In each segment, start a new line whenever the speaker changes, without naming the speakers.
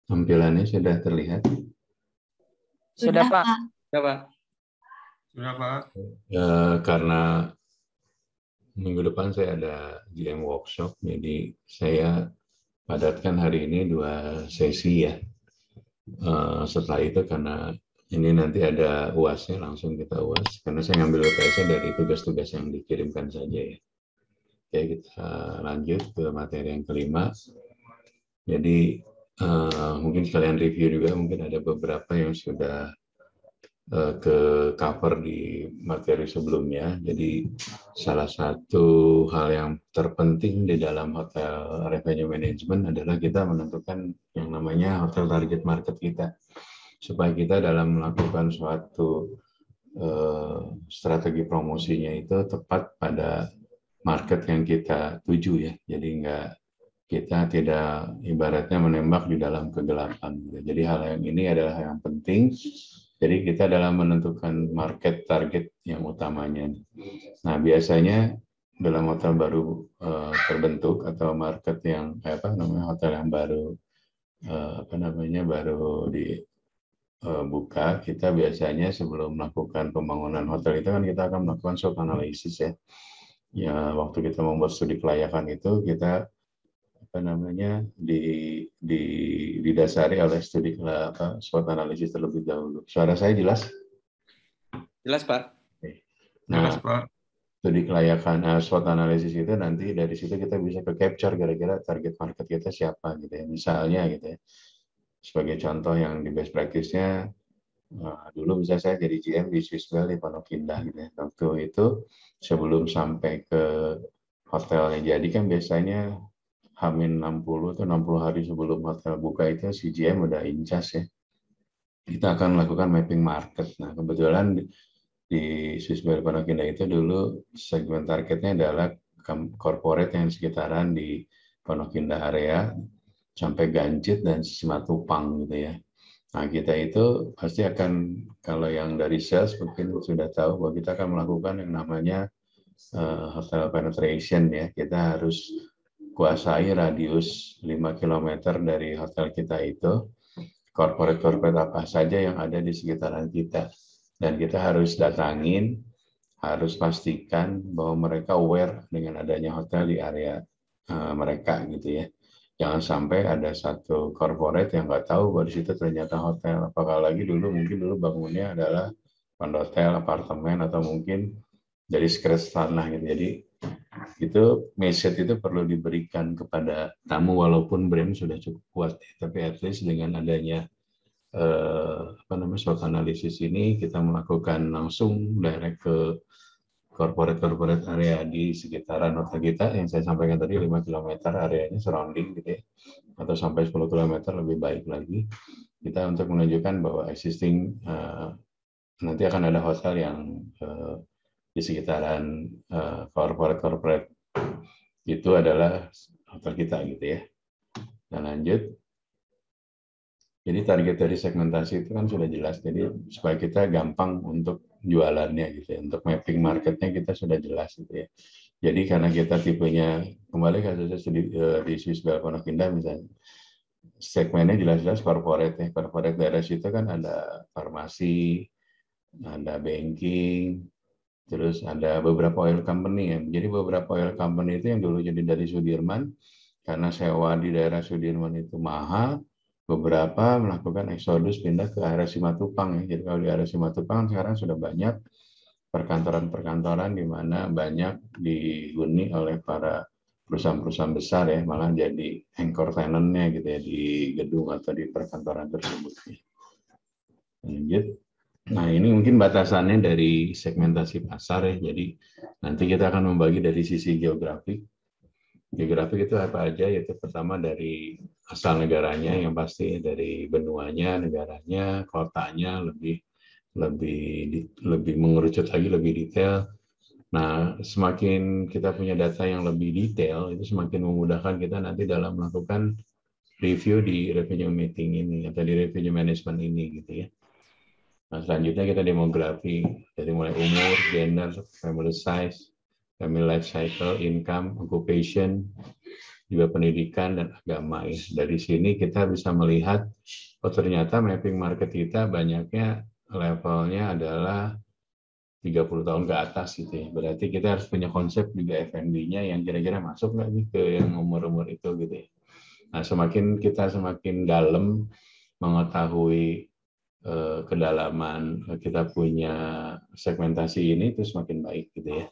Tampilannya sudah terlihat?
Sudah, Pak.
Sudah, Pak.
Sudah, Pak.
Karena minggu depan saya ada GM workshop, jadi saya padatkan hari ini 2 sesi ya. Setelah itu karena ini nanti ada UAS-nya, langsung kita UAS. Karena saya ngambil UTS-nya dari tugas-tugas yang dikirimkan saja ya. Oke, kita lanjut ke materi yang kelima. Jadi mungkin sekalian review juga, mungkin ada beberapa yang sudah ke cover di materi sebelumnya. Jadi salah satu hal yang terpenting di dalam hotel revenue management adalah kita menentukan yang namanya hotel target market kita, supaya kita dalam melakukan suatu strategi promosinya itu tepat pada market yang kita tuju ya. Jadi kita tidak ibaratnya menembak di dalam kegelapan. Jadi hal yang ini adalah yang penting. Jadi kita dalam menentukan market target yang utamanya. Nah, biasanya dalam hotel baru terbentuk atau market yang hotel yang baru baru dibuka, kita biasanya sebelum melakukan pembangunan hotel itu kan kita akan melakukan SWOT analisis ya. Ya, waktu kita membuat studi kelayakan itu kita didasari oleh studi SWOT analisis terlebih dahulu. Suara saya jelas?
Jelas, Pak.
Nah,
Jelas, Pak.
studi kelayakan SWOT analisis itu nanti dari situ kita bisa ke capture kira-kira target market kita siapa gitu ya. Misalnya gitu ya. Sebagai contoh yang di best practice-nya, dulu bisa saya jadi GM di Swiss Valley Pondok Indah gitu ya. Waktu itu sebelum sampai ke hotelnya jadi kan biasanya Hamin 60 atau 60 hari sebelum hotel buka itu si GM udah incas ya. Kita akan melakukan mapping market. Nah, kebetulan di Swiss Valley Pondok Indah itu dulu segmen targetnya adalah corporate yang sekitaran di Pondok Indah area sampai Ganjit dan Simatupang gitu ya. Nah, kita itu pasti akan, kalau yang dari sales mungkin sudah tahu bahwa kita akan melakukan yang namanya hotel penetration ya. Kita harus kuasai radius 5 km dari hotel kita itu, corporate-corporate apa saja yang ada di sekitaran kita. Dan kita harus datangin, harus pastikan bahwa mereka aware dengan adanya hotel di area mereka gitu ya. Jangan sampai ada satu corporate yang nggak tahu bahwa di situ ternyata hotel. Apalagi mungkin dulu bangunnya adalah kondotel, apartemen, atau mungkin dari scratch tanah gitu. Jadi itu message itu perlu diberikan kepada tamu walaupun brand sudah cukup kuat ya. Tapi at least dengan adanya SWOT analisis ini kita melakukan langsung direct ke corporate area di sekitaran hotel kita yang saya sampaikan tadi 5 km areanya surrounding gitu ya, atau sampai 10 km lebih baik lagi kita untuk menunjukkan bahwa existing nanti akan ada hotel yang di sekitaran corporate itu adalah hotel kita gitu ya. Dan lanjut. Jadi target dari segmentasi itu kan sudah jelas. Jadi supaya kita gampang untuk jualannya gitu ya. Untuk mapping marketnya kita sudah jelas gitu ya. Jadi karena kita tipenya kembali kasusnya di Swiss Valley Pondok Indah misalnya, segmennya jelas-jelas corporate ya. Corporate daerah situ kan ada farmasi, ada banking, terus ada beberapa oil company ya. Jadi beberapa oil company itu yang dulu jadi dari Sudirman, karena sewa di daerah Sudirman itu mahal, beberapa melakukan eksodus pindah ke area Simatupang ya. Jadi kalau di area Simatupang sekarang sudah banyak perkantoran-perkantoran di mana banyak dihuni oleh para perusahaan-perusahaan besar ya, malah jadi anchor tenant-nya gitu ya di gedung atau di perkantoran tersebut. Lanjut. Nah, ini mungkin batasannya dari segmentasi pasar ya. Jadi nanti kita akan membagi dari sisi geografik. Geografik itu apa aja? Yaitu pertama dari asal negaranya yang pasti, dari benuanya, negaranya, kotanya, lebih mengerucut lagi, lebih detail. Nah, semakin kita punya data yang lebih detail, itu semakin memudahkan kita nanti dalam melakukan review di revenue meeting ini atau di revenue management ini gitu ya. Nah, selanjutnya kita demografi, dari mulai umur, gender, family size, family life cycle, income, occupation, juga pendidikan dan agama ya. Dari sini kita bisa melihat ternyata mapping market kita banyaknya levelnya adalah 30 tahun ke atas gitu ya. Berarti kita harus punya konsep juga F&B-nya yang kira-kira masuk nggak nih ke yang umur-umur itu gitu ya. Nah, semakin kita semakin dalam mengetahui kedalaman kita punya segmentasi ini itu semakin baik gitu ya.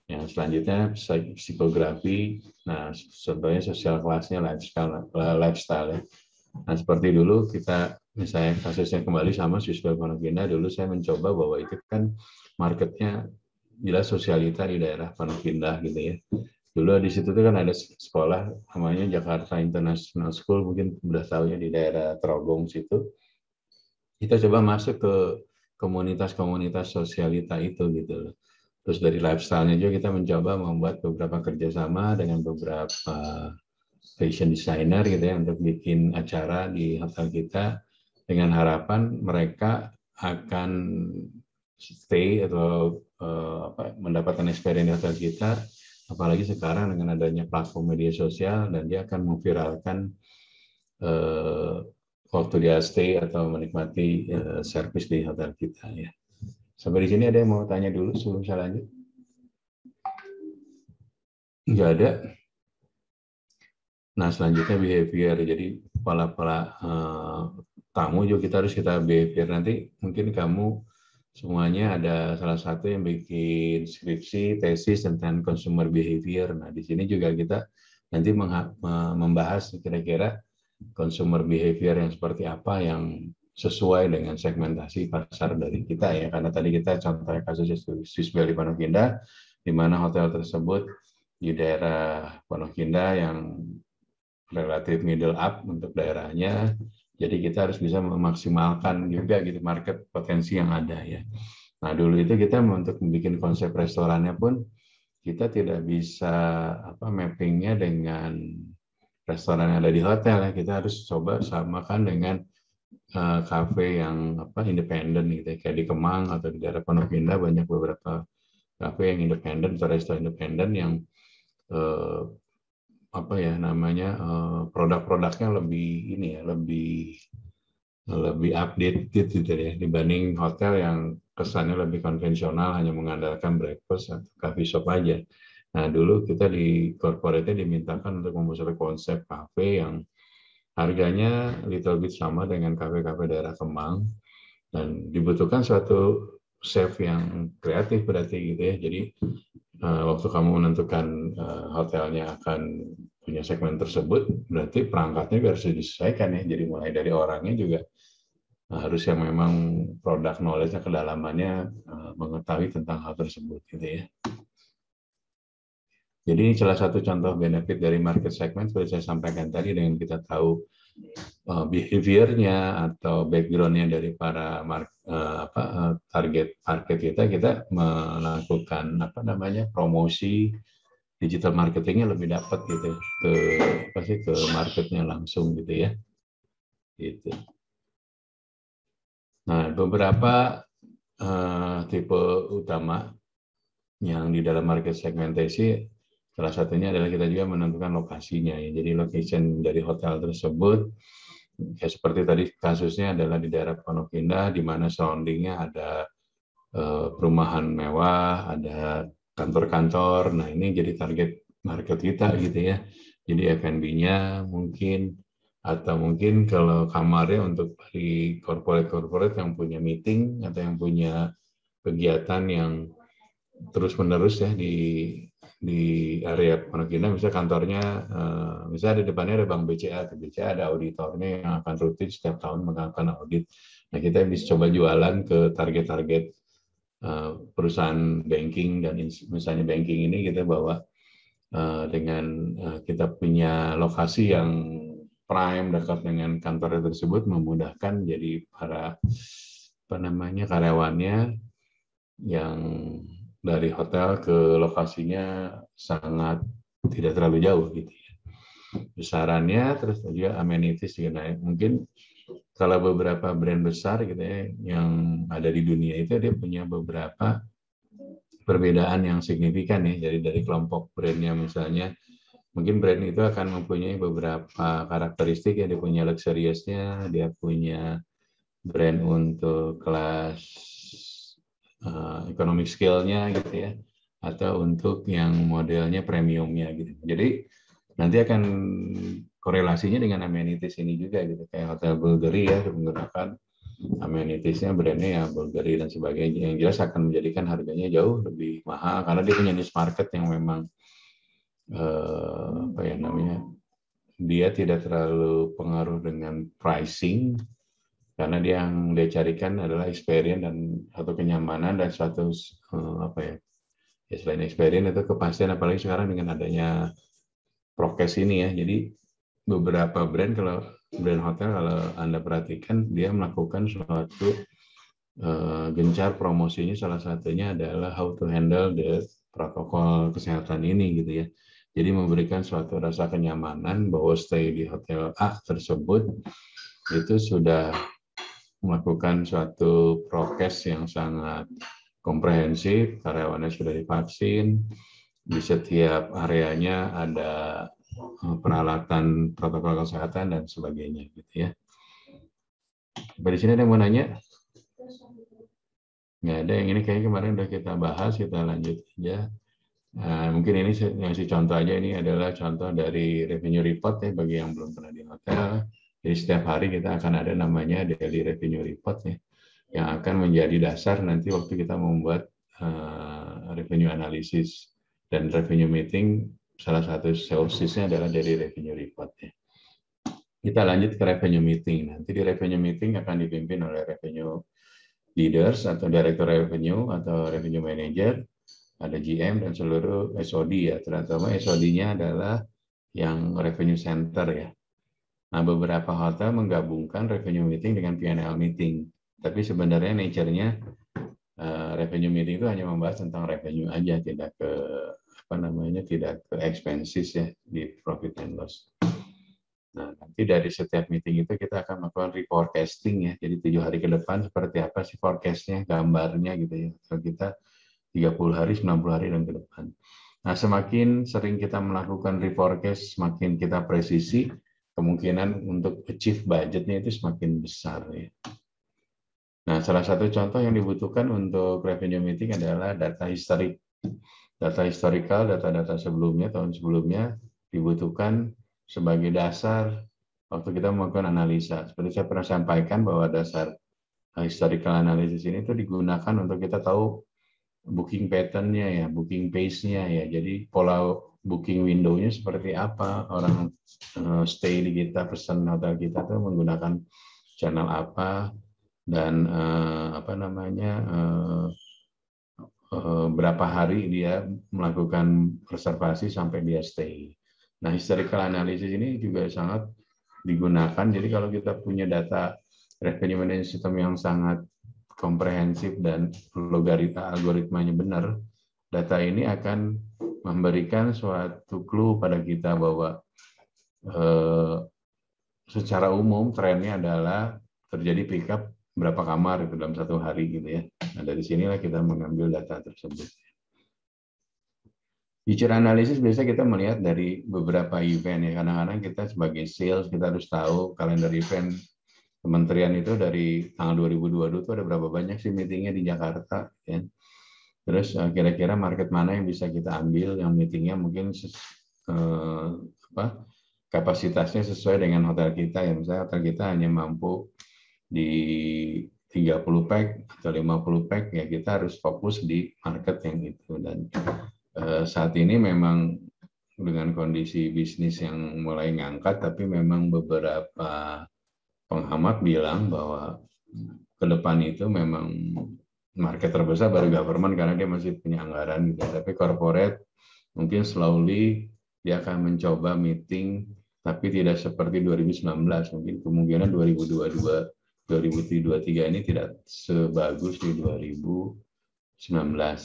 Yang selanjutnya psikografi, nah contohnya sosial kelasnya lifestyle ya. Nah seperti dulu kita misalnya kasusnya kembali sama Swisswell Pondok Indah, dulu saya mencoba bahwa itu kan marketnya jelas sosialita di daerah Pondok Indah gitu ya. Dulu di situ tuh kan ada sekolah namanya Jakarta International School, mungkin udah tahu ya di daerah Trogong situ. Kita coba masuk ke komunitas-komunitas sosialita itu gitu loh. Terus dari lifestyle-nya juga kita mencoba membuat beberapa kerjasama dengan beberapa fashion designer gitu ya untuk bikin acara di hotel kita dengan harapan mereka akan stay atau mendapatkan experience di hotel kita, apalagi sekarang dengan adanya platform media sosial dan dia akan memviralkan waktu dia stay atau menikmati service di hotel kita ya. Sampai di sini ada yang mau tanya dulu sebelum saya lanjut? Nggak ada. Nah, selanjutnya behavior. Jadi pola-pola tamu juga kita behavior. Nanti mungkin kamu semuanya ada salah satu yang bikin skripsi, tesis tentang consumer behavior. Nah, di sini juga kita nanti membahas kira-kira consumer behavior yang seperti apa yang sesuai dengan segmentasi pasar dari kita ya, karena tadi kita contohnya kasusnya Swisswell di Pondok Indah, di mana hotel tersebut di daerah Pondok Indah yang relatif middle up untuk daerahnya, jadi kita harus bisa memaksimalkan juga gitu market potensi yang ada ya. Nah dulu itu kita untuk membuat konsep restorannya pun kita tidak bisa mappingnya dengan restoran yang ada di hotel ya, kita harus coba samakan dengan kafe yang independen gitu, kayak di Kemang atau di daerah Pondok Indah banyak beberapa kafe yang independen atau restoran independen yang produk-produknya lebih ini ya, lebih update gitu ya dibanding hotel yang kesannya lebih konvensional hanya mengandalkan breakfast atau coffee shop aja. Nah dulu kita di corporate dimintakan untuk membuat konsep kafe yang harganya little bit sama dengan kafe-kafe daerah Kemang dan dibutuhkan suatu chef yang kreatif berarti gitu ya. Jadi waktu kamu menentukan hotelnya akan punya segmen tersebut, berarti perangkatnya harus disesuaikan ya. Jadi mulai dari orangnya juga harus yang memang produk knowledge-nya kedalamannya mengetahui tentang hal tersebut gitu ya. Jadi ini salah satu contoh benefit dari market segment seperti saya sampaikan tadi, dengan kita tahu behavior-nya atau background-nya dari para target market kita melakukan promosi digital marketingnya lebih dapat gitu ke marketnya langsung gitu ya. Gitu. Nah beberapa tipe utama yang di dalam market segmentasi, salah satunya adalah kita juga menentukan lokasinya ya. Jadi location dari hotel tersebut ya seperti tadi kasusnya adalah di daerah Pondok Indah di mana surrounding-nya ada perumahan mewah, ada kantor-kantor. Nah, ini jadi target market kita gitu ya. Jadi F&B-nya mungkin atau mungkin kalau kamarnya untuk di corporate yang punya meeting atau yang punya kegiatan yang terus-menerus ya di area Pondok Indah, misalnya kantornya, misalnya di depannya ada Bank BCA, ada auditornya yang akan rutin setiap tahun melakukan audit. Nah, kita bisa coba jualan ke target-target perusahaan banking, dan misalnya banking ini kita bawa dengan kita punya lokasi yang prime dekat dengan kantor tersebut, memudahkan jadi para karyawannya yang dari hotel ke lokasinya sangat tidak terlalu jauh gitu ya. Besarannya terus juga amenities juga naik. Mungkin kalau beberapa brand besar gitu ya yang ada di dunia itu dia punya beberapa perbedaan yang signifikan ya. Jadi dari kelompok brandnya misalnya mungkin brand itu akan mempunyai beberapa karakteristik ya, dia punya luxurious-nya, dia punya brand untuk kelas economic scale-nya gitu ya, atau untuk yang modelnya premiumnya gitu. Jadi nanti akan korelasinya dengan amenities ini juga gitu, kayak Hotel Bulgari ya menggunakan amenities-nya brandnya ya Bulgari dan sebagainya, yang jelas akan menjadikan harganya jauh lebih mahal karena dia punya niche market yang memang apa ya namanya, dia tidak terlalu pengaruh dengan pricing karena yang dia carikan adalah experience dan atau kenyamanan dan suatu apa ya, selain experience itu kepastian, apalagi sekarang dengan adanya prokes ini ya. Jadi beberapa brand, kalau brand hotel kalau Anda perhatikan dia melakukan suatu gencar promosinya, salah satunya adalah how to handle the protokol kesehatan ini gitu ya. Jadi memberikan suatu rasa kenyamanan bahwa stay di hotel A tersebut itu sudah melakukan suatu prokes yang sangat komprehensif, karyawannya sudah divaksin, di setiap areanya ada peralatan protokol kesehatan dan sebagainya gitu ya. Di sini ada yang mau nanya? Nggak ada. Yang ini kayaknya kemarin udah kita bahas, kita lanjut aja. Mungkin ini ngasih contoh aja, ini adalah contoh dari revenue report ya bagi yang belum pernah di hotel. Jadi setiap hari kita akan ada namanya daily revenue report ya, yang akan menjadi dasar nanti waktu kita membuat revenue analysis dan revenue meeting. Salah satu sources-nya adalah dari revenue report ya. Kita lanjut ke revenue meeting. Nanti di revenue meeting akan dipimpin oleh revenue leaders atau director revenue atau revenue manager, ada GM dan seluruh SOD ya, terutama SOD-nya adalah yang revenue center ya. Nah, beberapa hotel menggabungkan revenue meeting dengan P&L meeting, tapi sebenarnya nature-nya revenue meeting itu hanya membahas tentang revenue aja, tidak ke tidak ke expenses ya di profit and loss. Nah, nanti dari setiap meeting itu kita akan melakukan reforecasting ya. Jadi 7 hari ke depan seperti apa sih forecast-nya, gambarnya gitu ya. Kalau kita 30 hari, 90 hari dan ke depan. Nah, semakin sering kita melakukan reforecast, semakin kita presisi, kemungkinan untuk achieve budgetnya itu semakin besar ya. Nah, salah satu contoh yang dibutuhkan untuk revenue meeting adalah data historik. Data historical, data-data sebelumnya, tahun sebelumnya dibutuhkan sebagai dasar waktu kita melakukan analisa. Seperti saya pernah sampaikan bahwa dasar historical analysis ini itu digunakan untuk kita tahu booking pattern-nya ya, booking pace-nya ya. Jadi pola booking window-nya seperti apa, orang stay di kita, pesan hotel kita tuh menggunakan channel apa, dan berapa hari dia melakukan reservasi sampai dia stay. Nah, historical analysis ini juga sangat digunakan. Jadi kalau kita punya data revenue management system yang sangat komprehensif dan algoritmanya benar, data ini akan memberikan suatu clue pada kita bahwa secara umum trennya adalah terjadi pick up berapa kamar itu dalam satu hari gitu ya. Nah, dari sinilah kita mengambil data tersebut. Feature analysis biasa kita melihat dari beberapa event ya. Kadang-kadang kita sebagai sales kita harus tahu kalender event kementerian itu dari tanggal 2022 itu ada berapa banyak sih meetingnya di Jakarta ya. Terus kira-kira market mana yang bisa kita ambil yang meetingnya mungkin kapasitasnya sesuai dengan hotel kita ya. Misalnya hotel kita hanya mampu di 30 pack atau 50 pack ya, kita harus fokus di market yang itu. Dan saat ini memang dengan kondisi bisnis yang mulai ngangkat, tapi memang beberapa pengamat bilang bahwa ke depan itu memang market terbesar baru government karena dia masih punya anggaran gitu. Tapi corporate mungkin slowly dia akan mencoba meeting, tapi tidak seperti 2019. Mungkin kemungkinan 2023 ini tidak sebagus di 2019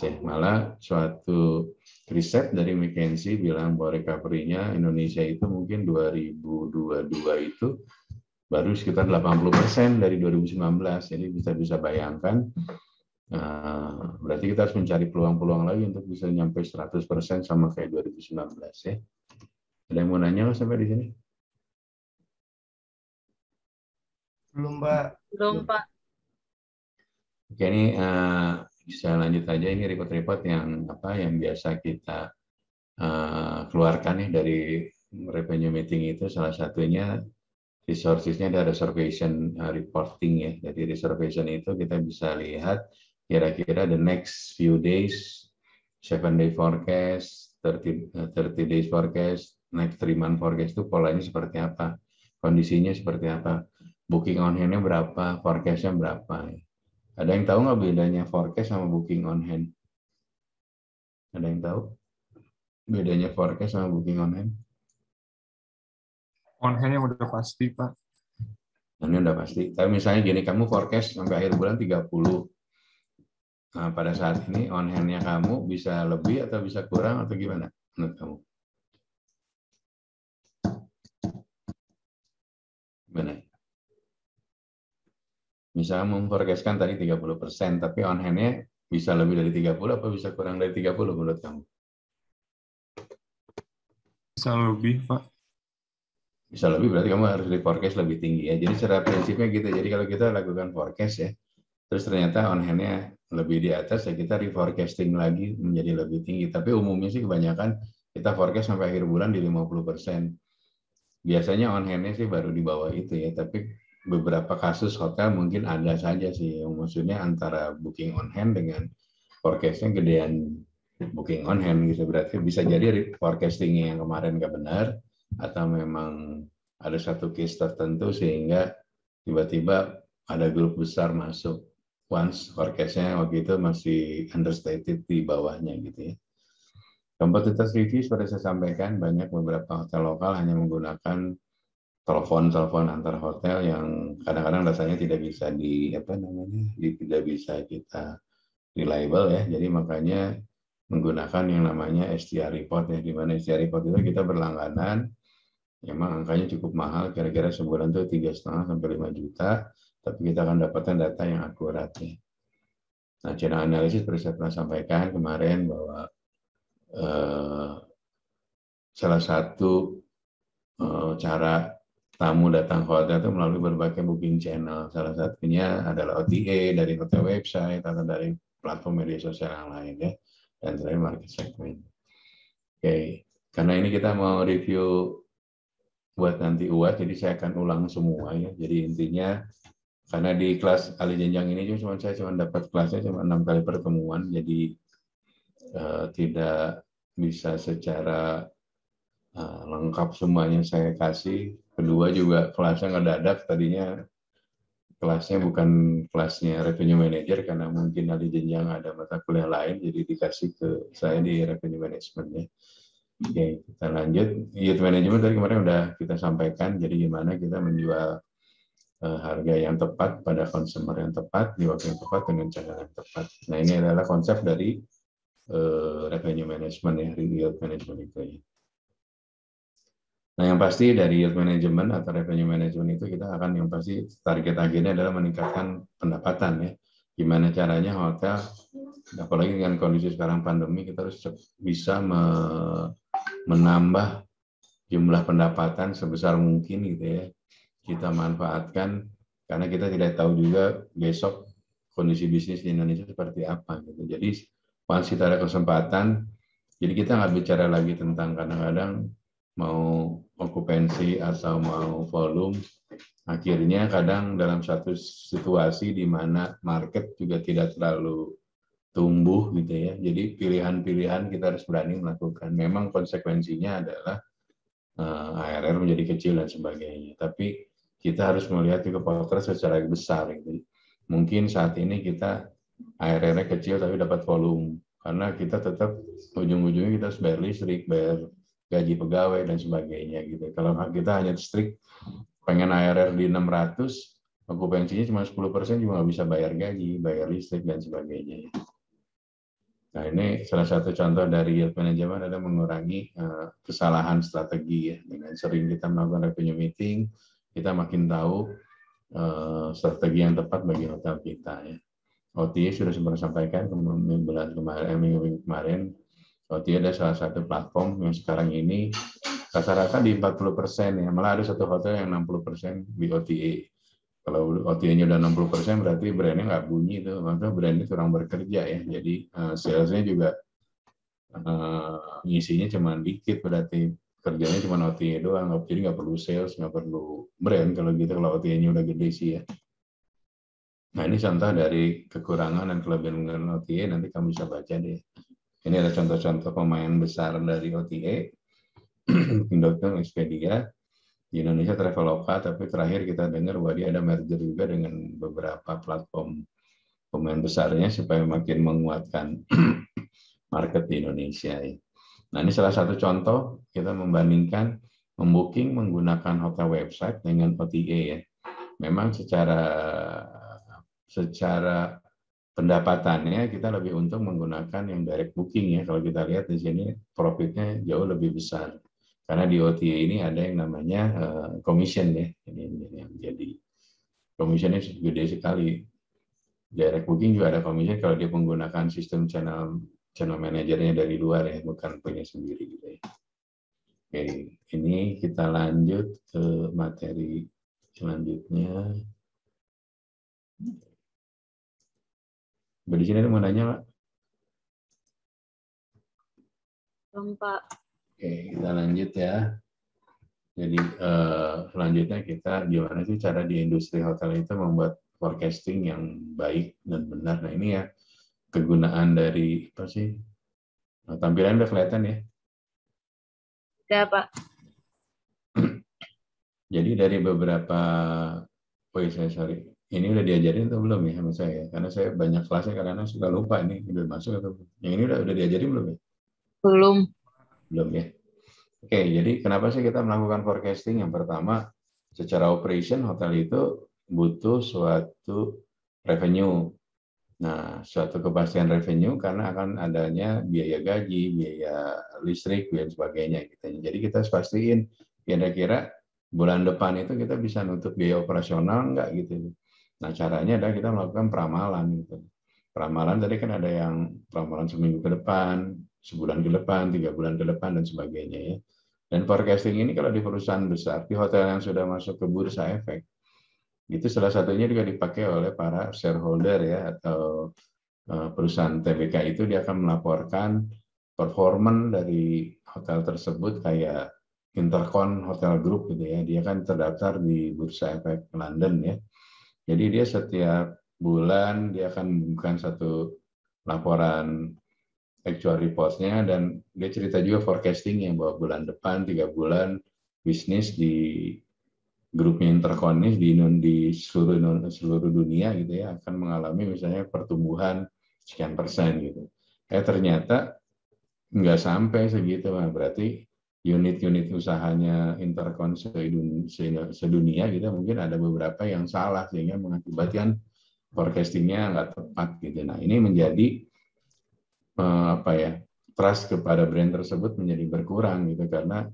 ya. Malah suatu riset dari McKinsey bilang bahwa recovery-nya Indonesia itu mungkin 2022 itu baru sekitar 80% dari 2019. Jadi bisa bayangkan, berarti kita harus mencari peluang-peluang lagi untuk bisa nyampe 100% sama kayak 2019 ya. Ada yang mau nanya nggak sampai di sini?
Belum, Pak.
Belum, Pak.
Oke, ini bisa lanjut aja. Ini report-report yang biasa kita keluarkan nih dari revenue meeting itu. Salah satunya resources-nya ada reservation reporting ya. Jadi reservation itu kita bisa lihat kira-kira the next few days, 7-day forecast, 30 days forecast, next 3-month forecast itu polanya seperti apa, kondisinya seperti apa, booking on hand-nya berapa, forecast-nya berapa. Ada yang tahu nggak bedanya forecast sama booking on hand? Ada yang tahu bedanya forecast sama booking on hand?
On hand yang udah pasti, Pak.
Ini udah pasti. Tapi misalnya gini, kamu forecast sampai akhir bulan 30. Nah, pada saat ini on hand-nya kamu bisa lebih atau bisa kurang atau gimana menurut kamu? Gimana? Misalnya memforecastkan tadi 30%, tapi on hand-nya bisa lebih dari 30 atau bisa kurang dari 30 menurut kamu?
Bisa lebih, Pak.
Bisa lebih, berarti kamu harus di forecast lebih tinggi ya. Jadi secara prinsipnya gitu. Jadi kalau kita lakukan forecast ya, terus ternyata on hand-nya lebih di atas, ya kita reforecasting lagi menjadi lebih tinggi. Tapi umumnya sih kebanyakan kita forecast sampai akhir bulan di 50%. Biasanya on hand-nya sih baru di bawah itu ya, tapi beberapa kasus hotel mungkin ada saja sih, yang maksudnya antara booking on hand dengan forecast-nya gedean booking on hand gitu. Berarti bisa jadi forecasting yang kemarin nggak benar, atau memang ada satu case tertentu sehingga tiba-tiba ada grup besar masuk. Once forecast-nya waktu itu masih understated di bawahnya gitu ya. Kompetitor review seperti saya sampaikan, banyak beberapa hotel lokal hanya menggunakan telepon antar hotel yang kadang-kadang datanya tidak bisa tidak bisa kita reliable ya. Jadi makanya menggunakan yang namanya STR report ya, di mana STR report itu kita berlangganan, memang angkanya cukup mahal, kira-kira sebulan tuh 3,5 sampai 5 juta, tapi kita akan dapatkan data yang akurat ya. Nah, channel analisis seperti saya pernah sampaikan kemarin bahwa salah satu cara tamu datang ke hotel itu melalui berbagai booking channel. Salah satunya adalah OTA dari hotel website atau dari platform media sosial yang lain ya, dan terakhir market segment. Oke, karena ini kita mau review buat nanti UAS, jadi saya akan ulang semua ya. Jadi intinya karena di kelas ahli jenjang ini saya cuma dapat kelasnya cuma 6 kali pertemuan, jadi tidak bisa secara lengkap semuanya saya kasih. Kedua juga kelasnya ngedadak, tadinya kelasnya bukan kelasnya revenue manager karena mungkin ahli jenjang ada mata kuliah lain, jadi dikasih ke saya di revenue management ya. Oke, kita lanjut. Yield management tadi kemarin udah kita sampaikan, jadi gimana kita menjual harga yang tepat pada consumer yang tepat di waktu yang tepat dengan cara yang tepat. Nah, ini adalah konsep dari revenue management ya, yield management itu ya. Nah, yang pasti dari yield management atau revenue management itu kita akan yang pasti target agennya adalah meningkatkan pendapatan ya. Gimana caranya hotel, apalagi dengan kondisi sekarang pandemi, kita harus bisa menambah jumlah pendapatan sebesar mungkin gitu ya. Kita manfaatkan karena kita tidak tahu juga besok kondisi bisnis di Indonesia seperti apa gitu. Jadi once kita ada kesempatan, jadi kita nggak bicara lagi tentang kadang-kadang mau okupansi atau mau volume, akhirnya kadang dalam satu situasi di mana market juga tidak terlalu tumbuh gitu ya. Jadi pilihan-pilihan kita harus berani melakukan. Memang konsekuensinya adalah ARR menjadi kecil dan sebagainya. Tapi kita harus melihat juga potret secara besar gitu. Mungkin saat ini kita ARR-nya kecil tapi dapat volume. Karena kita tetap ujung-ujungnya kita harus bayar listrik, bayar gaji pegawai dan sebagainya gitu. Kalau kita hanya strict pengen ARR di 600, okupansinya cuma 10% juga nggak bisa bayar gaji, bayar listrik dan sebagainya. Nah, ini salah satu contoh dari yield management adalah mengurangi kesalahan strategi ya. Dengan sering kita melakukan revenue meeting, kita makin tahu strategi yang tepat bagi hotel kita ya. OTA sudah sempat sampaikan minggu kemarin. OTA ada salah satu platform yang sekarang ini rata-rata di 40% ya, malah ada satu hotel yang 60% di OTA. Kalau OTA-nya udah 60% berarti brandnya nggak bunyi itu, maka brandnya kurang bekerja ya. Jadi salesnya juga ngisinya cuma dikit, berarti kerjanya cuma OTA doang, jadi nggak perlu sales, nggak perlu brand kalau gitu, kalau OTA-nya udah gede sih ya. Nah ini contoh dari kekurangan dan kelebihan OTA, nanti kamu bisa baca deh. Ini ada contoh-contoh pemain besar dari OTA, Booking.com, Expedia, di Indonesia Traveloka, tapi terakhir kita dengar bahwa dia ada merger juga dengan beberapa platform pemain besarnya supaya makin menguatkan market di Indonesia. Nah ini salah satu contoh kita membandingkan membooking menggunakan hotel website dengan OTA ya. Memang secara pendapatannya kita lebih untung menggunakan yang direct booking ya. Kalau kita lihat di sini profitnya jauh lebih besar. Karena di OTA ini ada yang namanya commission ya. Ini yang jadi commissionnya gede sekali. Direct booking juga ada commission kalau dia menggunakan sistem channel manajernya dari luar ya, bukan punya sendiri gitu ya. Oke, ini kita lanjut ke materi selanjutnya. Di sini ada mau nanya, Pak?
Pak.
Oke, kita lanjut ya. Jadi selanjutnya kita gimana sih cara di industri hotel itu membuat forecasting yang baik dan benar. Nah ini ya kegunaan dari apa sih? Nah, tampilan udah kelihatan ya?
Udah, Pak.
Jadi dari beberapa, sorry. Ini udah diajarin atau belum ya sama saya? Karena saya banyak kelasnya karena suka lupa ini udah masuk atau belum. Yang ini udah diajarin belum ya?
Belum.
Belum ya. Oke, jadi kenapa sih kita melakukan forecasting? Yang pertama, secara operation hotel itu butuh suatu revenue. Nah, suatu kepastian revenue karena akan adanya biaya gaji, biaya listrik, dan sebagainya. Jadi kita harus pastiin kira-kira bulan depan itu kita bisa nutup biaya operasional nggak gitu. Nah, caranya adalah kita melakukan peramalan gitu. Peramalan tadi kan ada yang peramalan seminggu ke depan, sebulan ke depan, 3 bulan ke depan, dan sebagainya ya. Dan forecasting ini kalau di perusahaan besar, di hotel yang sudah masuk ke bursa efek, itu salah satunya juga dipakai oleh para shareholder ya, atau perusahaan TBK itu dia akan melaporkan performan dari hotel tersebut kayak Intercon Hotel Group gitu ya, dia kan terdaftar di Bursa Efek London ya. Jadi dia setiap bulan dia akan membuka satu laporan actual reports-nya, dan dia cerita juga forecasting yang bahwa bulan depan 3 bulan bisnis di grupnya Intercon ini di seluruh dunia gitu ya akan mengalami misalnya pertumbuhan sekian persen gitu. Ternyata nggak sampai segitu, berarti unit-unit usahanya Intercon sedunia gitu mungkin ada beberapa yang salah sehingga mengakibatkan forecastingnya nggak tepat gitu. Nah ini menjadi trust kepada brand tersebut menjadi berkurang gitu karena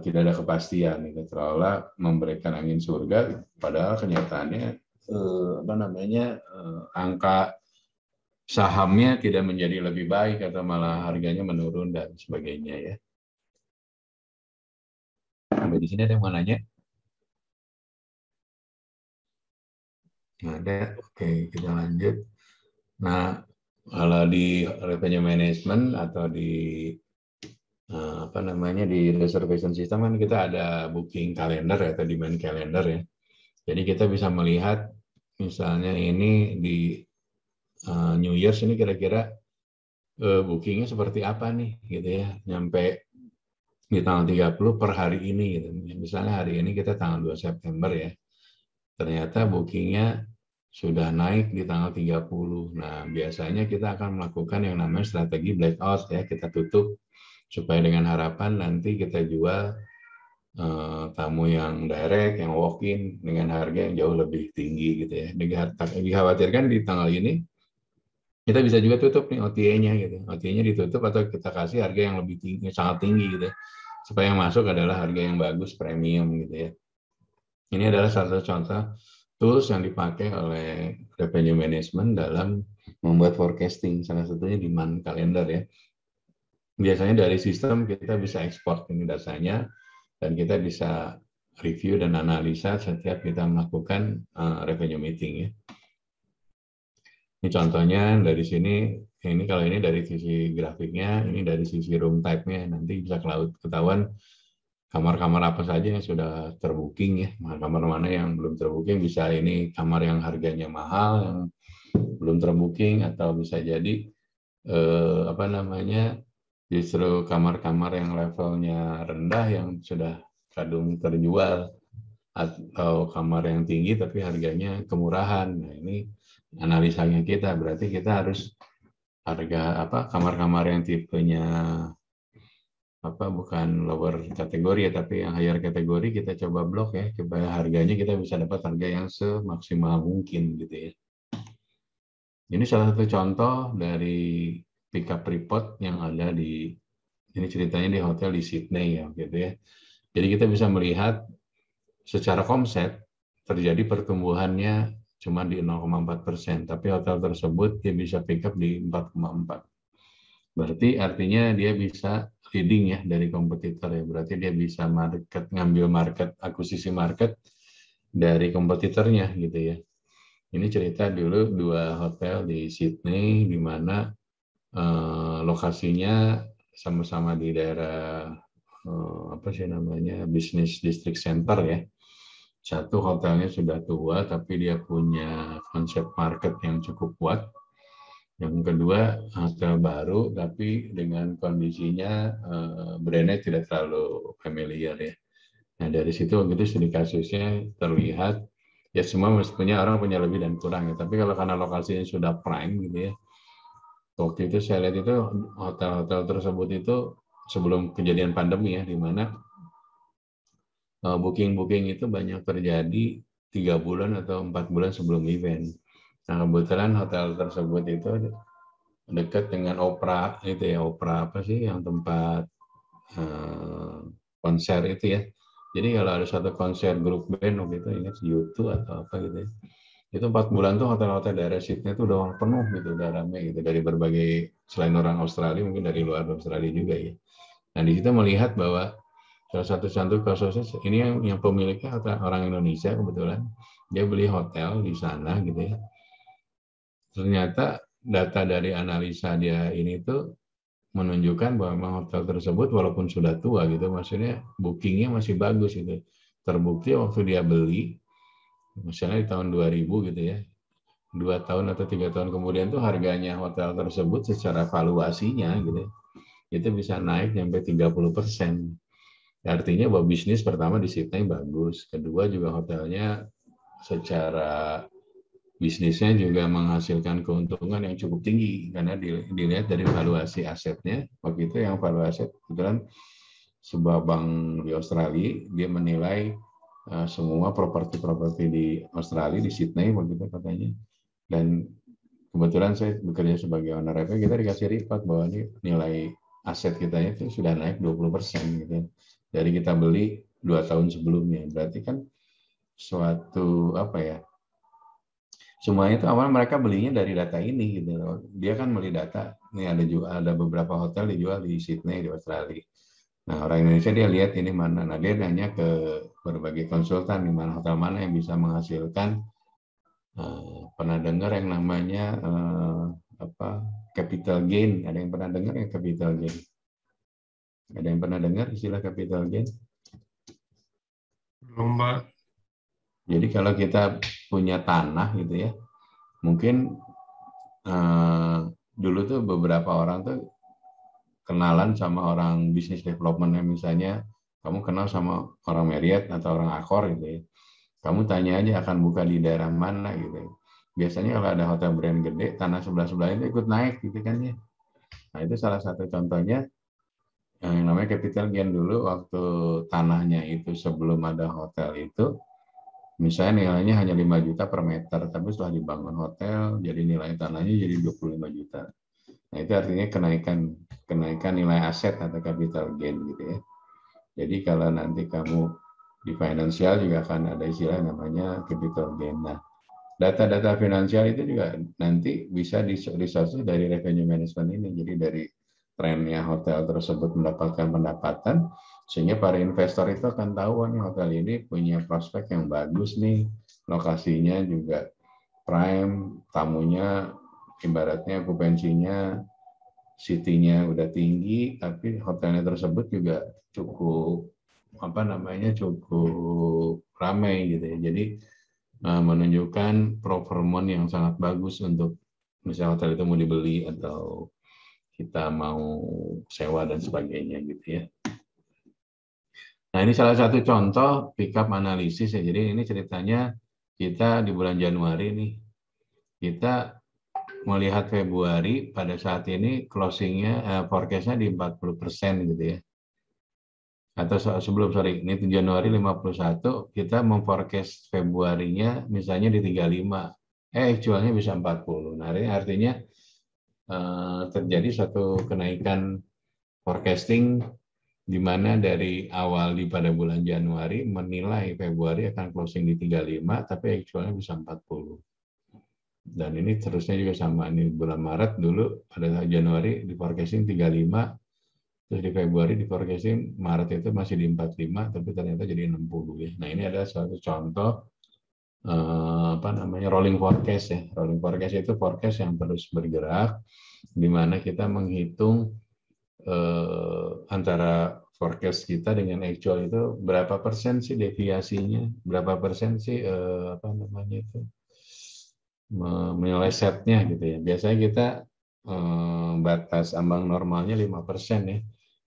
tidak ada kepastian gitu, seolah memberikan angin surga padahal kenyataannya angka sahamnya tidak menjadi lebih baik atau malah harganya menurun dan sebagainya ya. Sampai di sini ada yang mau nanya? Ada. Oke, kita lanjut. Nah, kalau di revenue management atau di di reservation system kan kita ada booking calendar atau demand calendar ya. Jadi kita bisa melihat misalnya ini di New Year's ini kira-kira bookingnya seperti apa nih gitu ya, nyampe di tanggal 30 per hari ini gitu. Misalnya hari ini kita tanggal 2 September ya. Ternyata bookingnya sudah naik di tanggal 30. Nah, biasanya kita akan melakukan yang namanya strategi blackout ya, kita tutup supaya dengan harapan nanti kita jual tamu yang direct, yang walk-in dengan harga yang jauh lebih tinggi gitu ya. Dikhawatirkan di tanggal ini kita bisa juga tutup nih OTA-nya gitu. OTA-nya ditutup atau kita kasih harga yang lebih tinggi, sangat tinggi gitu ya. Supaya yang masuk adalah harga yang bagus, premium gitu ya. Ini adalah salah satu contoh tools yang dipakai oleh revenue management dalam membuat forecasting, salah satunya demand calendar ya. biasanya dari sistem kita bisa ekspor ini datanya, dan kita bisa review dan analisa setiap kita melakukan revenue meeting ya. Ini contohnya dari sini, ini kalau ini dari sisi grafiknya, ini dari sisi room type-nya, nanti bisa ketahuan kamar-kamar apa saja yang sudah terbooking ya, kamar mana yang belum terbooking, bisa ini kamar yang harganya mahal, yang belum terbooking, atau bisa jadi justru kamar-kamar yang levelnya rendah yang sudah kadung terjual, atau kamar yang tinggi tapi harganya kemurahan. Nah, ini analisanya kita, berarti kita harus harga kamar-kamar yang tipenya bukan lower kategori ya, tapi yang higher kategori kita coba blok ya, supaya harganya kita bisa dapat harga yang semaksimal mungkin gitu ya. Ini salah satu contoh dari pickup report yang ada ini ceritanya di hotel di Sydney ya gitu ya. Jadi kita bisa melihat secara komset terjadi pertumbuhannya cuma di 0,4%, tapi hotel tersebut dia bisa pick up di 4,4. Berarti artinya dia bisa leading ya dari kompetitor ya. Berarti dia bisa ngambil akuisisi market dari kompetitornya gitu ya. Ini cerita dulu 2 hotel di Sydney di mana lokasinya sama-sama di daerah Business District Center ya. Satu hotelnya sudah tua tapi dia punya konsep market yang cukup kuat. Yang kedua hotel baru tapi dengan kondisinya brandnya tidak terlalu familiar ya. Nah dari situ begitu studi kasusnya terlihat ya, semua mestinya orang punya lebih dan kurang ya. Tapi kalau karena lokasinya sudah prime gitu ya. Waktu itu saya lihat itu hotel-hotel tersebut itu sebelum kejadian pandemi ya, di mana booking itu banyak terjadi 3 bulan atau 4 bulan sebelum event. Nah kebetulan hotel tersebut itu dekat dengan opera itu ya, opera apa sih yang tempat konser itu ya. Jadi kalau ada satu konser grup band waktu itu ingat U2 atau apa gitu ya. Itu 4 bulan tuh hotel-hotel daerah Sydney itu udah penuh gitu, udah ramai gitu, dari berbagai, selain orang Australia mungkin dari luar Australia juga ya. Nah di situ melihat bahwa salah satu contoh kasusnya ini yang pemiliknya orang Indonesia kebetulan, dia beli hotel di sana gitu ya. Ternyata data dari analisa dia ini tuh menunjukkan bahwa memang hotel tersebut walaupun sudah tua gitu, maksudnya bookingnya masih bagus gitu. Terbukti waktu dia beli, misalnya di tahun 2000 gitu ya, 2 tahun atau 3 tahun kemudian tuh harganya hotel tersebut secara valuasinya gitu, itu bisa naik sampai 30%. Artinya bahwa bisnis pertama di Sydney bagus, kedua juga hotelnya secara bisnisnya juga menghasilkan keuntungan yang cukup tinggi karena dilihat dari valuasi asetnya. Waktu itu yang valuasi kebetulan sebuah bank di Australia, dia menilai semua properti di Australia, di Sydney begitu katanya. Dan kebetulan saya bekerja sebagai owner RP, kita dikasih report bahwa ini nilai aset kita itu sudah naik 20% gitu. Dari kita beli 2 tahun sebelumnya. Berarti kan suatu semuanya itu awal mereka belinya dari data ini gitu. Dia kan beli data, ini ada beberapa hotel dijual di Sydney di Australia. Nah, orang Indonesia dia lihat ini mana. Nah, dia nanya ke berbagai konsultan di mana hotel mana yang bisa menghasilkan, pernah dengar yang namanya capital gain. Ada yang pernah dengar yang capital gain? Ada yang pernah dengar istilah capital gain?
Belum, Pak.
Jadi kalau kita punya tanah gitu ya, mungkin dulu tuh beberapa orang tuh kenalan sama orang bisnis development, misalnya kamu kenal sama orang Marriott atau orang Accor gitu ya. Kamu tanya aja akan buka di daerah mana gitu. Biasanya kalau ada hotel brand gede, tanah sebelah-sebelah itu ikut naik gitu kan ya. Nah itu salah satu contohnya yang namanya capital gain. Dulu waktu tanahnya itu sebelum ada hotel itu, misalnya nilainya hanya 5 juta per meter, tapi setelah dibangun hotel, jadi nilai tanahnya jadi 25 juta. Nah itu artinya kenaikan nilai aset atau capital gain gitu ya. Jadi kalau nanti kamu di finansial juga akan ada istilah namanya capital gain. Nah data-data finansial itu juga nanti bisa di-resource dari revenue management ini. Jadi dari trennya hotel tersebut mendapatkan pendapatan, sehingga para investor itu akan tahu nih hotel ini punya prospek yang bagus nih, lokasinya juga prime, tamunya ibaratnya okupansinya, city-nya udah tinggi, tapi hotelnya tersebut juga cukup cukup ramai gitu ya. Jadi menunjukkan performa yang sangat bagus untuk misalnya hotel itu mau dibeli atau kita mau sewa dan sebagainya gitu ya. Nah, ini salah satu contoh pick up analisis ya. Jadi ini ceritanya kita di bulan Januari nih. Kita melihat Februari pada saat ini closingnya forecast-nya di 40% gitu ya. Atau ini Januari 51, kita memforecast Februarinya misalnya di 35. Actualnya bisa 40. Nah, ini artinya terjadi satu kenaikan forecasting di mana dari awal pada bulan Januari menilai Februari akan closing di 35, tapi actualnya bisa 40. Dan ini terusnya juga sama. Ini bulan Maret dulu pada Januari di forecasting 35, terus di Februari di forecasting Maret itu masih di 45, tapi ternyata jadi 60 ya. Nah, ini ada suatu contoh rolling forecast ya. Rolling forecast itu forecast yang terus bergerak, di mana kita menghitung antara forecast kita dengan actual itu berapa persen sih deviasinya, berapa persen sih menyelesetnya gitu ya. Biasanya kita batas ambang normalnya 5% ya.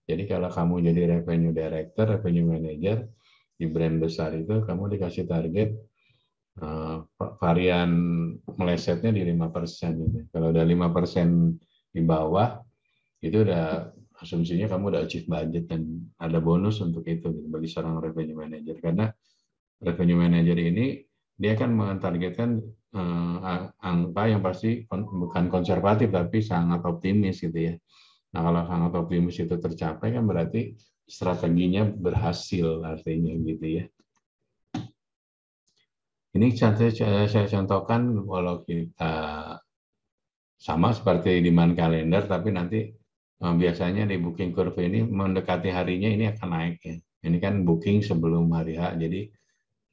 Jadi kalau kamu jadi revenue director, revenue manager di brand besar itu, kamu dikasih target varian melesetnya di 5% gitu. Kalau udah 5% di bawah, itu udah asumsinya kamu udah achieve budget dan ada bonus untuk itu gitu, bagi seorang revenue manager. Karena revenue manager ini dia akan mentargetkan angka yang pasti bukan konservatif tapi sangat optimis gitu ya. Nah, kalau sangat optimis itu tercapai kan berarti strateginya berhasil artinya gitu ya. Ini saya contohkan kalau kita sama seperti demand kalender, tapi nanti biasanya di booking curve ini mendekati harinya ini akan naik ya. Ini kan booking sebelum hari H, jadi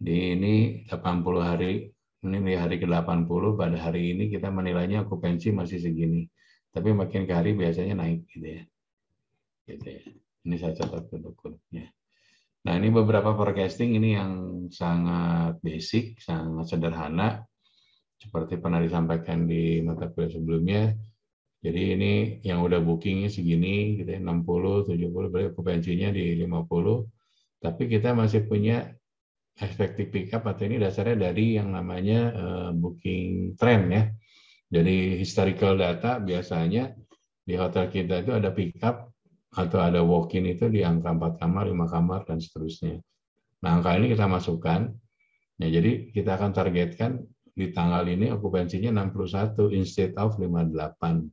ini 80 hari, ini di hari ke-80, pada hari ini kita menilainya okupansi masih segini. Tapi makin ke hari biasanya naik gitu ya. Gitu ya. Ini saya catat curve-nya. Nah, ini beberapa forecasting ini yang sangat basic, sangat sederhana, seperti pernah disampaikan di mata kuliah sebelumnya. Jadi ini yang udah bookingnya segini, gitu ya, 60, 70, berarti okupansinya di 50. Tapi kita masih punya effective pickup, atau ini dasarnya dari yang namanya booking trend ya. Dari historical data biasanya di hotel kita itu ada pickup atau ada walk-in itu di angka 4 kamar, 5 kamar, dan seterusnya. Nah, angka ini kita masukkan. Nah, jadi kita akan targetkan di tanggal ini okupansinya 61 instead of 58.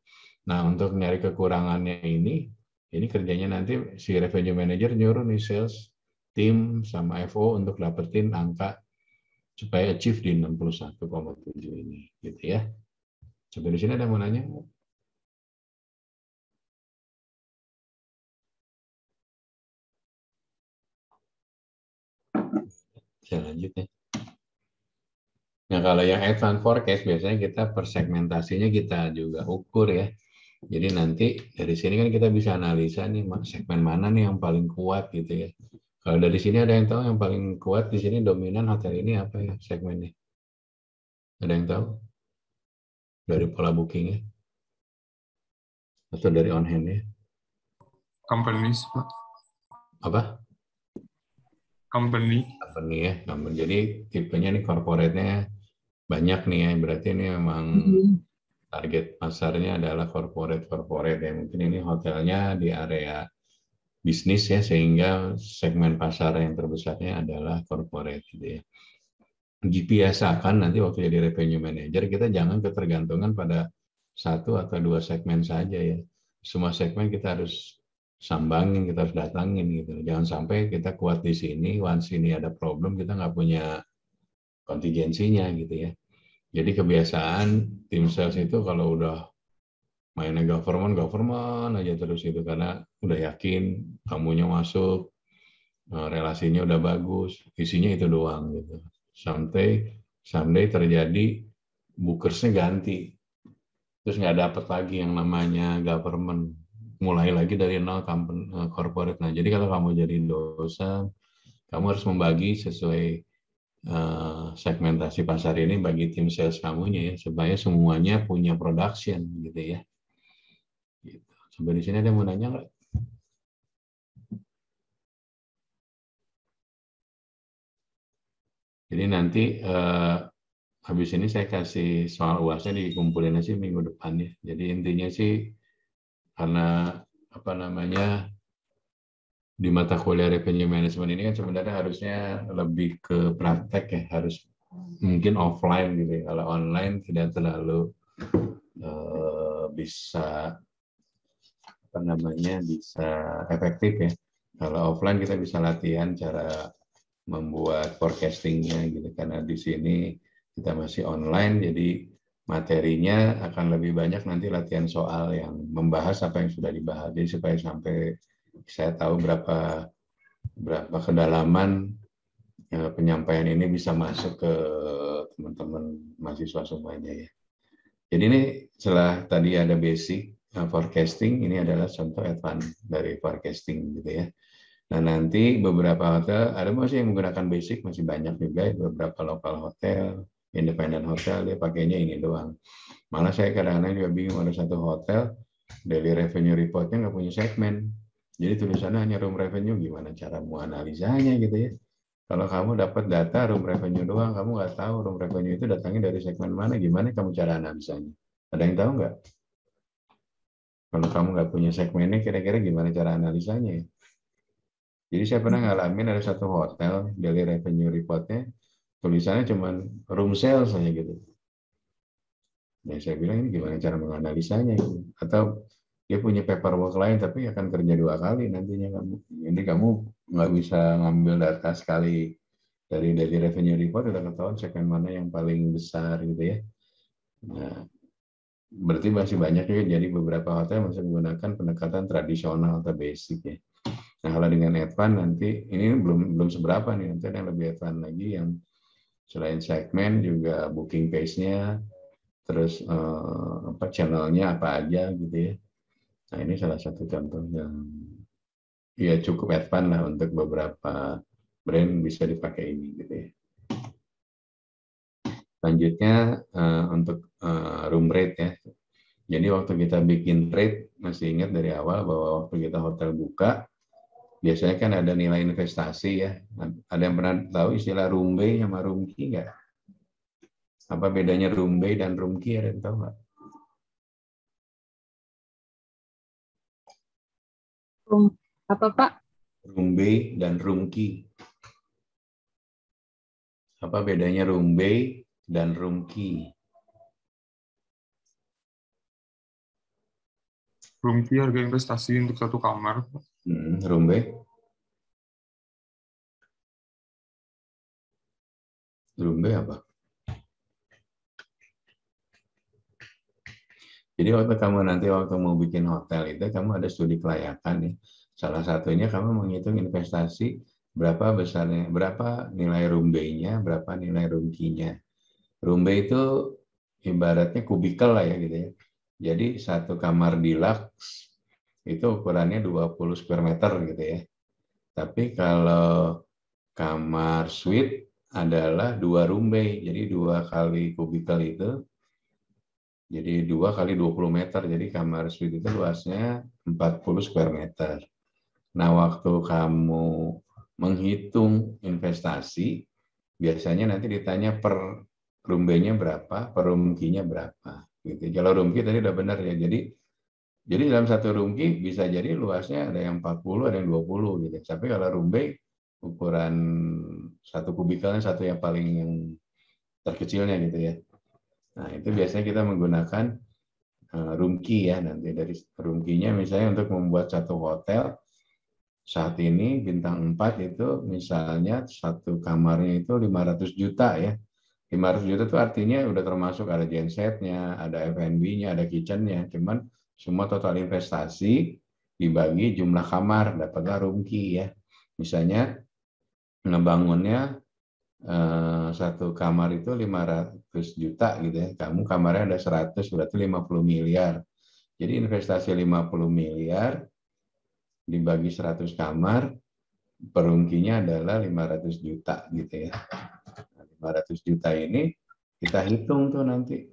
Nah, untuk nyari kekurangannya ini kerjanya nanti si revenue manager nyuruh nih sales tim sama FO untuk dapetin angka supaya achieve di 61,7 ini, gitu ya. Sampai di sini ada yang mau nanya? Saya lanjut ya. Nah, kalau yang advance forecast biasanya kita persegmentasinya kita juga ukur ya. Jadi nanti dari sini kan kita bisa analisa nih segmen mana nih yang paling kuat gitu ya. Kalau dari sini ada yang tahu yang paling kuat di sini dominan hotel ini apa ya segmennya? Ada yang tahu? Dari pola bookingnya? Atau dari on hand-nya?
Companies, Pak.
Apa?
Company.
Company ya. Jadi tipenya nih corporate-nya banyak nih ya. Berarti ini memang target pasarnya adalah corporate ya. Mungkin ini hotelnya di area bisnis ya, sehingga segmen pasar yang terbesarnya adalah corporate gitu ya. Dibiasakan nanti waktu jadi revenue manager kita jangan ketergantungan pada satu atau dua segmen saja ya. Semua segmen kita harus sambangin, kita harus datangin gitu. Jangan sampai kita kuat di sini, once ini ada problem kita nggak punya kontingensinya gitu ya. Jadi kebiasaan tim sales itu kalau udah mainnya government aja terus itu karena udah yakin kamunya masuk, relasinya udah bagus, isinya itu doang gitu. Someday terjadi bookersnya ganti, terus nggak dapat lagi yang namanya government, mulai lagi dari nol corporate. Nah, jadi kalau kamu jadi dosen, kamu harus membagi sesuai segmentasi pasar ini bagi tim sales kamunya ya, supaya semuanya punya production gitu ya. Gitu. Sampai di sini ada yang mau nanya nggak? Jadi nanti habis ini saya kasih soal UASnya dikumpulin aja minggu depan ya. Jadi intinya sih karena apa namanya di mata kuliah revenue management ini kan sebenarnya harusnya lebih ke praktek ya, harus mungkin offline gitu ya. Kalau online tidak terlalu bisa apa namanya bisa efektif ya. Kalau offline kita bisa latihan cara membuat forecastingnya gitu, karena di sini kita masih online, jadi materinya akan lebih banyak nanti latihan soal yang membahas apa yang sudah dibahas, jadi supaya sampai saya tahu berapa kedalaman penyampaian ini bisa masuk ke teman-teman mahasiswa semuanya ya. Jadi ini setelah tadi ada basic forecasting, ini adalah contoh advance dari forecasting gitu ya. Nah nanti beberapa hotel, ada masih yang menggunakan basic, masih banyak juga, beberapa lokal hotel, independent hotel, dia pakainya ini doang. Malah saya kadang-kadang juga bingung, ada satu hotel, daily revenue report-nya nggak punya segmen. Jadi tulisannya hanya room revenue, gimana cara mau analisanya gitu ya. Kalau kamu dapat data room revenue doang, kamu nggak tahu room revenue itu datangnya dari segmen mana, gimana kamu cara analisanya? Ada yang tahu nggak? Kalau kamu nggak punya segmennya, kira-kira gimana cara analisanya ya? Jadi saya pernah ngalamin ada satu hotel, daily revenue report-nya, tulisannya cuma room sales saja gitu. Nah, saya bilang ini gimana cara menganalisanya gitu. Atau dia punya paperwork lain, tapi akan kerja 2 kali nantinya kamu. Jadi kamu nggak bisa ngambil data sekali dari daily revenue report, udah ketahuan segmen mana yang paling besar gitu ya. Nah, berarti masih banyak juga, jadi beberapa hotel masih menggunakan pendekatan tradisional atau basic ya. Nah, kalau dengan advance nanti ini belum seberapa nih, nanti ada yang lebih advance lagi yang selain segmen juga booking page-nya, terus channelnya apa aja gitu ya. Nah, ini salah satu contoh yang ya cukup advance lah untuk beberapa brand bisa dipakai ini gitu ya. Selanjutnya untuk room rate ya. Jadi waktu kita bikin rate, masih ingat dari awal bahwa waktu kita hotel buka, biasanya kan ada nilai investasi ya. Ada yang pernah tahu istilah room bay sama room key nggak? Apa bedanya room bay dan room key, ada yang tahu nggak?
Apa Pak?
Room bay dan room key. Apa bedanya room bay dan room key?
Room key harga investasi untuk satu kamar.
Room bay? Room bay apa? Jadi waktu mau bikin hotel itu kamu ada studi kelayakan ya. Salah satunya kamu menghitung investasi berapa besarnya, berapa nilai room bay-nya, berapa nilai room key-nya. Room bay itu ibaratnya kubikel lah ya gitu ya. Jadi satu kamar deluxe itu ukurannya 20 square meter gitu ya. Tapi kalau kamar suite adalah 2 room bay, jadi 2 kali kubikel itu. Jadi 2 kali 20 meter, jadi kamar suite itu luasnya 40 square meter. Nah, waktu kamu menghitung investasi, biasanya nanti ditanya per room bay-nya berapa, per room key-nya berapa. Gitu. Kalau room key tadi udah benar ya, jadi dalam satu room key bisa jadi luasnya ada yang 40, ada yang 20 gitu. Tapi kalau room bay, ukuran satu kubikelnya satu yang paling yang terkecilnya gitu ya. Nah, itu biasanya kita menggunakan room key ya, nanti dari room key-nya misalnya untuk membuat satu hotel saat ini bintang 4 itu misalnya satu kamarnya itu 500 juta ya. 500 juta itu artinya udah termasuk ada gensetnya, ada F&B-nya, ada kitchen-nya. Cuman Semua total investasi dibagi jumlah kamar, dapatlah room key ya. Misalnya ngebangunnya satu kamar itu 500 juta gitu ya. Kamu kamarnya ada 100, berarti 50 miliar. Jadi investasi 50 miliar dibagi 100 kamar, perungkinya adalah 500 juta gitu ya. 500 juta ini kita hitung tuh nanti.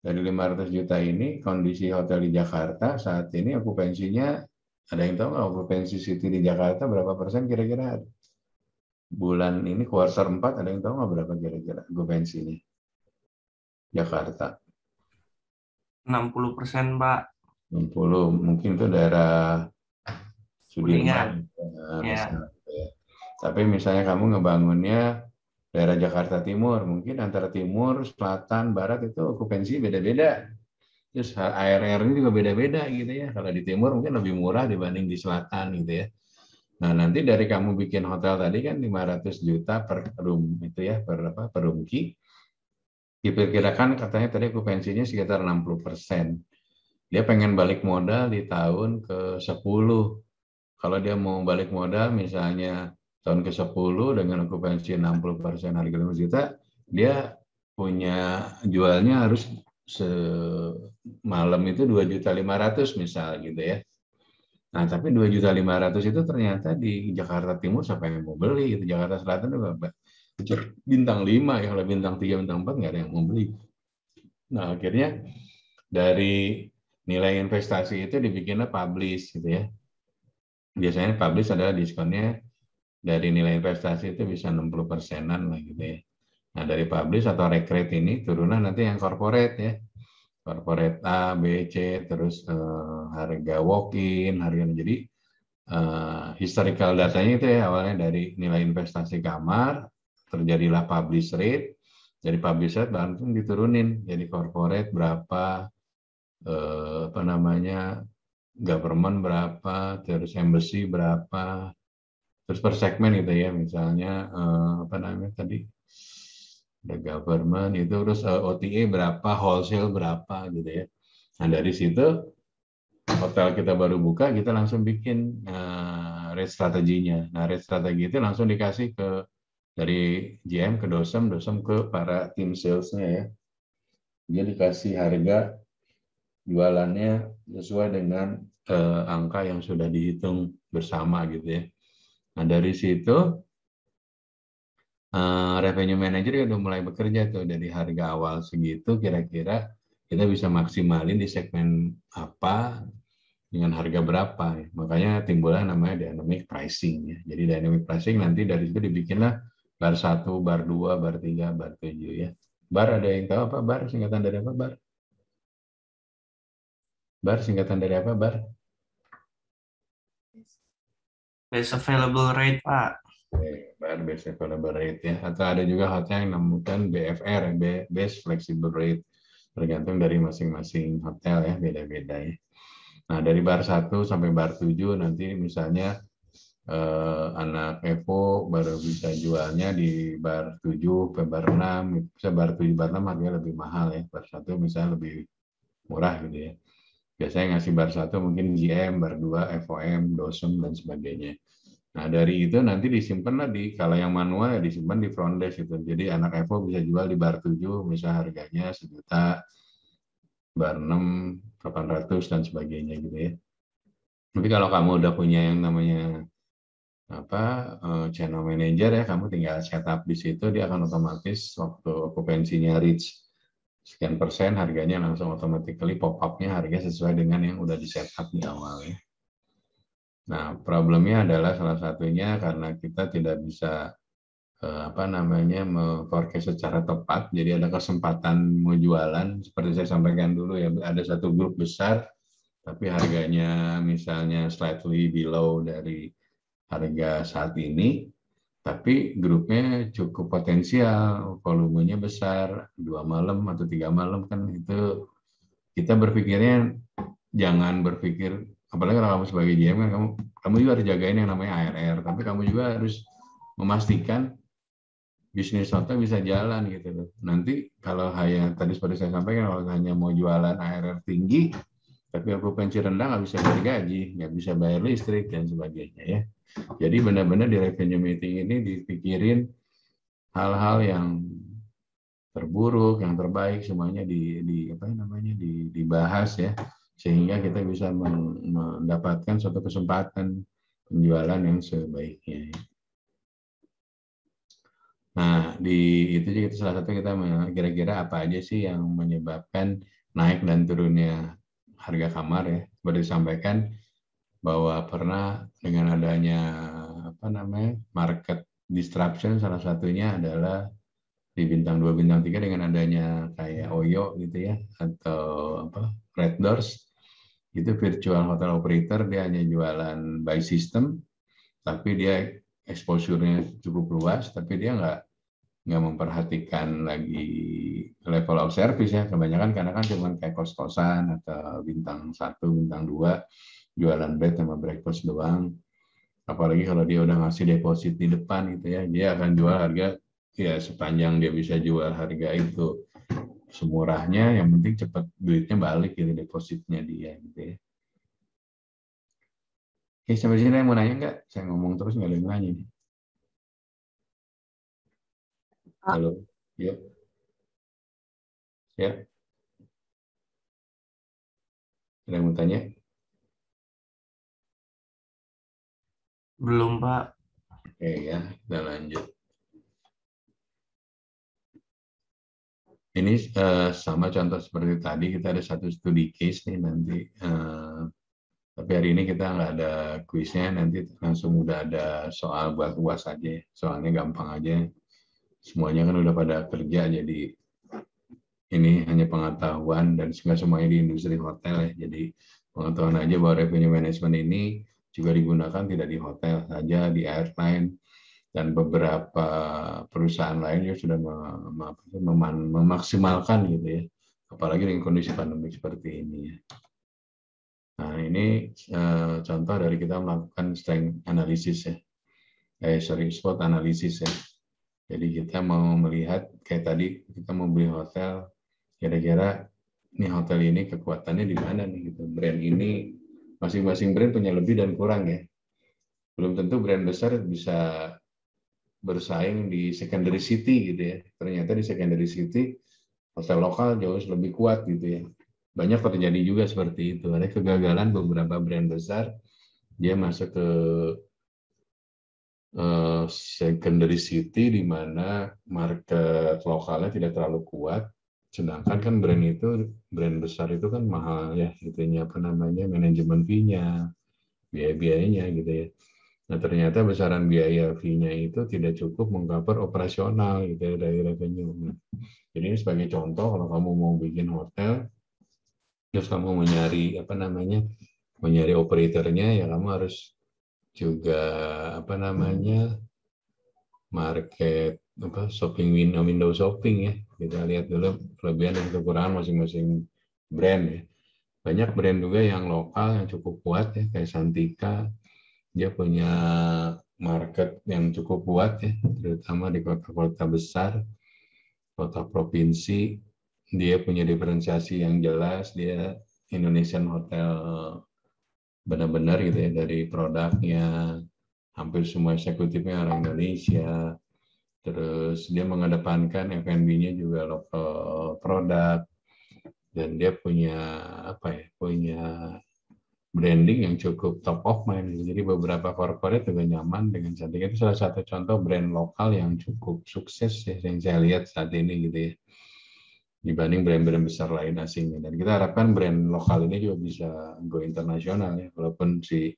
Dari 500 juta ini, kondisi hotel di Jakarta saat ini okupansinya, ada yang tahu nggak okupansi City di Jakarta berapa persen kira-kira? Bulan ini kuartal 4, ada yang tahu nggak berapa kira-kira okupansinya? Jakarta.
60%, Pak.
60, mungkin itu daerah
Kuningan.
Sudirman.
Ya.
Ya. Tapi misalnya kamu ngebangunnya daerah Jakarta Timur, mungkin antara timur, selatan, barat itu okupansi beda-beda. Terus ARR-nya juga beda-beda gitu ya. Kalau di timur mungkin lebih murah dibanding di selatan gitu ya. Nah, nanti dari kamu bikin hotel tadi kan 500 juta per room itu ya, per room key. Diperkirakan katanya tadi okupansinya sekitar 60%. Dia pengen balik modal di tahun ke-10. Kalau dia mau balik modal misalnya tahun ke-10 dengan okupansi 60% harga 5 juta, dia punya jualnya harus semalam itu 2.500.000 misal gitu ya. Nah, tapi 2.500.000 itu ternyata di Jakarta Timur siapa yang mau beli, itu Jakarta Selatan juga bintang 5 ya, kalau bintang 3, bintang 4 nggak ada yang mau beli. Nah, akhirnya dari nilai investasi itu dibikinnya publish gitu ya. Biasanya publish adalah diskonnya dari nilai investasi itu bisa 60%-an lah gitu ya. Nah, dari publish atau recrate ini turunan nanti yang corporate ya. Corporate A, B, C, terus harga walk-in, harga. Jadi historical datanya itu ya awalnya dari nilai investasi kamar, terjadilah publish rate, dari publish rate langsung diturunin jadi corporate berapa, government berapa, terus embassy berapa, terus per segmen itu ya, misalnya tadi ada government itu, terus OTA berapa, wholesale berapa gitu ya. Nah, dari situ hotel kita baru buka, kita langsung bikin rate strateginya. Nah, rate strategi itu langsung dikasih dari GM ke dosem ke para tim salesnya ya. Dia dikasih harga jualannya sesuai dengan angka yang sudah dihitung bersama gitu ya. Nah, dari situ revenue manager udah mulai bekerja tuh dari harga awal segitu, kira-kira kita bisa maksimalin di segmen apa dengan harga berapa ya. Makanya timbullah namanya dynamic pricing ya. Jadi dynamic pricing nanti dari situ dibikinlah bar 1, bar 2, bar 3, bar 7 ya. Bar ada yang tahu apa bar? Singkatan dari apa bar? Bar singkatan dari apa bar?
Best available rate, Pak.
Bar best available rate ya. Atau ada juga hotel yang menemukan BFR, best flexible rate. Tergantung dari masing-masing hotel ya, beda-beda ya. Nah, dari bar 1 sampai bar 7 nanti misalnya anak Evo baru bisa jualnya di bar 7 ke bar 6. Bisa bar 7, bar 6 harganya lebih mahal ya. Bar 1 misalnya lebih murah gitu ya. Biasanya ngasih bar 1 mungkin GM, bar 2 FOM, dosem, dan sebagainya. Nah, dari itu nanti disimpan kalau yang manual ya disimpan di front desk itu. Jadi anak Evo bisa jual di bar 7, misal harganya 1 juta, bar 6, 800, dan sebagainya gitu ya. Tapi kalau kamu udah punya yang namanya channel manager ya, kamu tinggal setup di situ, dia akan otomatis waktu okupansinya reach sekian persen, harganya langsung automatically pop-up-nya harga sesuai dengan yang udah di setup di awal ya. Nah, problemnya adalah salah satunya karena kita tidak bisa forecast secara tepat. Jadi ada kesempatan mau jualan, seperti saya sampaikan dulu ya, ada satu grup besar, tapi harganya misalnya slightly below dari harga saat ini, tapi grupnya cukup potensial, volumenya besar, 2 malam atau 3 malam kan itu kita berpikirnya jangan berpikir, apalagi kalau kamu sebagai GM kan kamu juga harus jagain yang namanya ARR, tapi kamu juga harus memastikan bisnis hotel bisa jalan gitu loh. Nanti kalau tadi seperti saya sampaikan, kalau hanya mau jualan ARR tinggi, Tapi okupansi rendah nggak bisa bayar gaji, nggak bisa bayar listrik dan sebagainya ya. Jadi benar-benar di revenue meeting ini dipikirin hal-hal yang terburuk, yang terbaik semuanya dibahas ya, sehingga kita bisa mendapatkan suatu kesempatan penjualan yang sebaiknya. Nah, itu juga salah satu kita kira-kira apa aja sih yang menyebabkan naik dan turunnya harga kamar ya. Seperti disampaikan bahwa pernah dengan adanya market disruption, salah satunya adalah di bintang 2, bintang 3 dengan adanya kayak Oyo gitu ya, atau Red Doors, itu virtual hotel operator, dia hanya jualan by system, tapi dia exposure-nya cukup luas, tapi dia nggak memperhatikan lagi level of service ya, kebanyakan karena kan cuma kayak kos-kosan atau bintang 1, bintang 2, jualan bed sama breakfast doang. Apalagi kalau dia udah ngasih deposit di depan gitu ya, dia akan jual harga ya sepanjang dia bisa jual harga itu semurahnya, yang penting cepat duitnya balik gitu, depositnya dia gitu ya. Oke, sampai sini mau nanya nggak? Saya ngomong terus nggak ada yang nanya nih. Halo, yuk. Ya. Ada yang mau tanya?
Belum, Pak.
Oke ya, kita lanjut. Ini sama contoh seperti tadi, kita ada satu studi case nih nanti. Tapi hari ini kita nggak ada kuisnya, nanti langsung udah ada soal buat UAS aja. Soalnya gampang aja. Semuanya kan udah pada kerja, jadi ini hanya pengetahuan dan nggak semuanya di industri hotel ya. Jadi pengetahuan aja bahwa revenue management ini juga digunakan tidak di hotel saja, di airline, dan beberapa perusahaan lain juga sudah memaksimalkan gitu ya, apalagi dengan kondisi pandemi seperti ini ya. Nah, ini contoh dari kita melakukan strength analysis ya, SWOT analysis ya. Jadi kita mau melihat kayak tadi, kita mau beli hotel, kira-kira ini hotel ini kekuatannya di mana nih gitu. Brand ini, masing-masing brand punya lebih dan kurang ya. Belum tentu brand besar bisa bersaing di secondary city gitu ya. Ternyata di secondary city hotel lokal jauh lebih kuat gitu ya. Banyak terjadi juga seperti itu. Ada kegagalan beberapa brand besar, dia masuk ke secondary city di mana market lokalnya tidak terlalu kuat. Sedangkan kan brand besar itu kan mahal ya, itunya manajemen fee-nya, biaya-biayanya gitu ya. Nah, ternyata besaran biaya fee-nya itu tidak cukup mengcover operasional gitu ya, dari revenue. Jadi ini sebagai contoh, kalau kamu mau bikin hotel, terus kamu menyari operatornya, ya kamu harus juga market window shopping ya. Kita lihat dulu kelebihan dan kekurangan masing-masing brand ya. Banyak brand juga yang lokal yang cukup kuat ya, kayak Santika. Dia punya market yang cukup kuat ya, terutama di kota-kota besar, kota provinsi. Dia punya diferensiasi yang jelas, dia Indonesian Hotel benar-benar gitu ya, dari produknya, hampir semua eksekutifnya orang Indonesia. Terus dia mengedepankan F&B-nya juga lokal produk, dan dia punya branding yang cukup top of mind. Jadi beberapa corporate juga nyaman dengan Santika. Itu salah satu contoh brand lokal yang cukup sukses ya, yang saya lihat saat ini gitu ya, dibanding brand-brand besar lain asingnya. Dan kita harapkan brand lokal ini juga bisa go internasional ya, walaupun si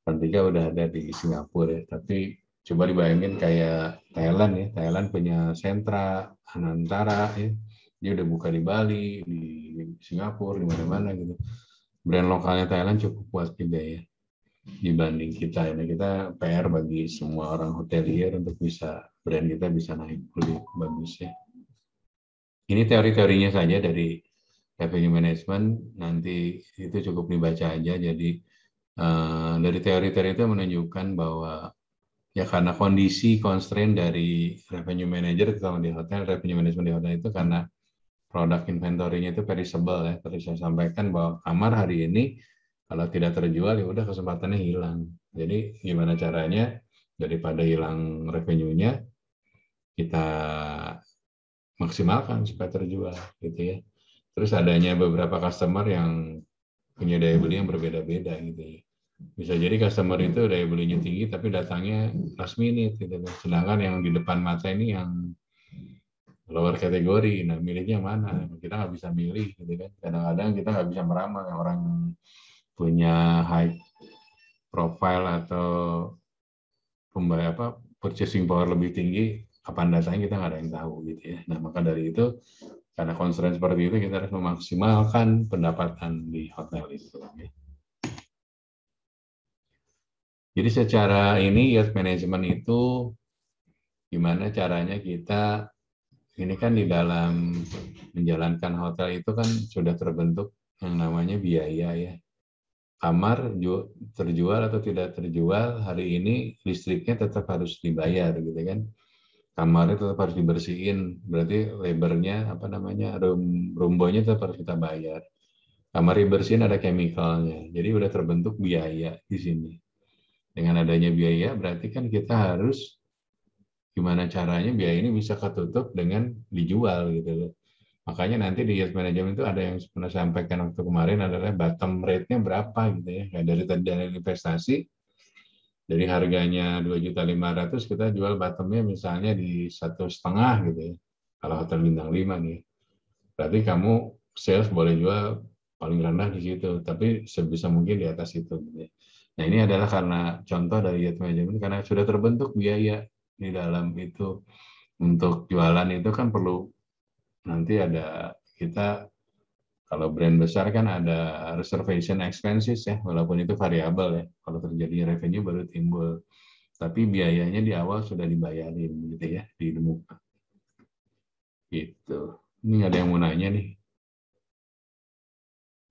Santika udah ada di Singapura ya. Tapi coba dibayangin kayak Thailand ya, Thailand punya sentra Anantara ya, dia udah buka di Bali, di Singapura, di mana-mana gitu. Brand lokalnya Thailand cukup kuat juga ya dibanding kita. Ini kita PR bagi semua orang hotelier untuk bisa brand kita bisa naik lebih bagus ya. Ini teori-teorinya saja dari revenue management, nanti itu cukup dibaca aja. Jadi dari teori-teori itu menunjukkan bahwa ya karena kondisi constraint dari revenue manager, terutama di hotel, revenue management di hotel itu karena produk inventory-nya itu perishable ya. Tadi saya sampaikan bahwa kamar hari ini kalau tidak terjual ya udah kesempatannya hilang. Jadi gimana caranya daripada hilang revenue-nya kita maksimalkan supaya terjual gitu ya. Terus adanya beberapa customer yang punya daya beli yang berbeda-beda gitu ya. Bisa jadi customer itu daya belinya tinggi tapi datangnya last minute gitu. Sedangkan yang di depan mata ini yang lower kategori, nah milihnya mana? Kita nggak bisa milih gitu kan. Kadang-kadang kita nggak bisa meramal orang punya high profile atau purchasing power lebih tinggi, kapan datangnya kita nggak ada yang tahu gitu ya. Nah maka dari itu karena constraint seperti itu kita harus memaksimalkan pendapatan di hotel itu. Jadi secara ini yield management itu gimana caranya kita ini kan di dalam menjalankan hotel itu kan sudah terbentuk yang namanya biaya ya. Kamar terjual atau tidak terjual hari ini listriknya tetap harus dibayar gitu kan. Kamarnya tetap harus dibersihin, berarti labornya room-boynya tetap harus kita bayar. Kamar dibersihin ada chemicalnya, jadi udah terbentuk biaya di sini. Dengan adanya biaya berarti kan kita harus gimana caranya biaya ini bisa ketutup dengan dijual gitu loh. Makanya nanti di yield management itu ada yang pernah sampaikan waktu kemarin adalah bottom rate-nya berapa gitu ya. Kayak dari dana investasi dari harganya 2.500.000 kita jual bottomnya misalnya di 1,5 gitu ya. Kalau hotel bintang 5 nih. Berarti kamu sales boleh jual paling rendah di situ, tapi sebisa mungkin di atas itu. Gitu ya. Nah ini adalah karena contoh dari yield management karena sudah terbentuk biaya di dalam itu. Untuk jualan itu kan perlu nanti ada kita kalau brand besar kan ada reservation expenses ya, walaupun itu variabel ya. Kalau terjadi revenue baru timbul. Tapi biayanya di awal sudah dibayarin gitu ya, di muka. Gitu. Ini ada yang mau nanya nih.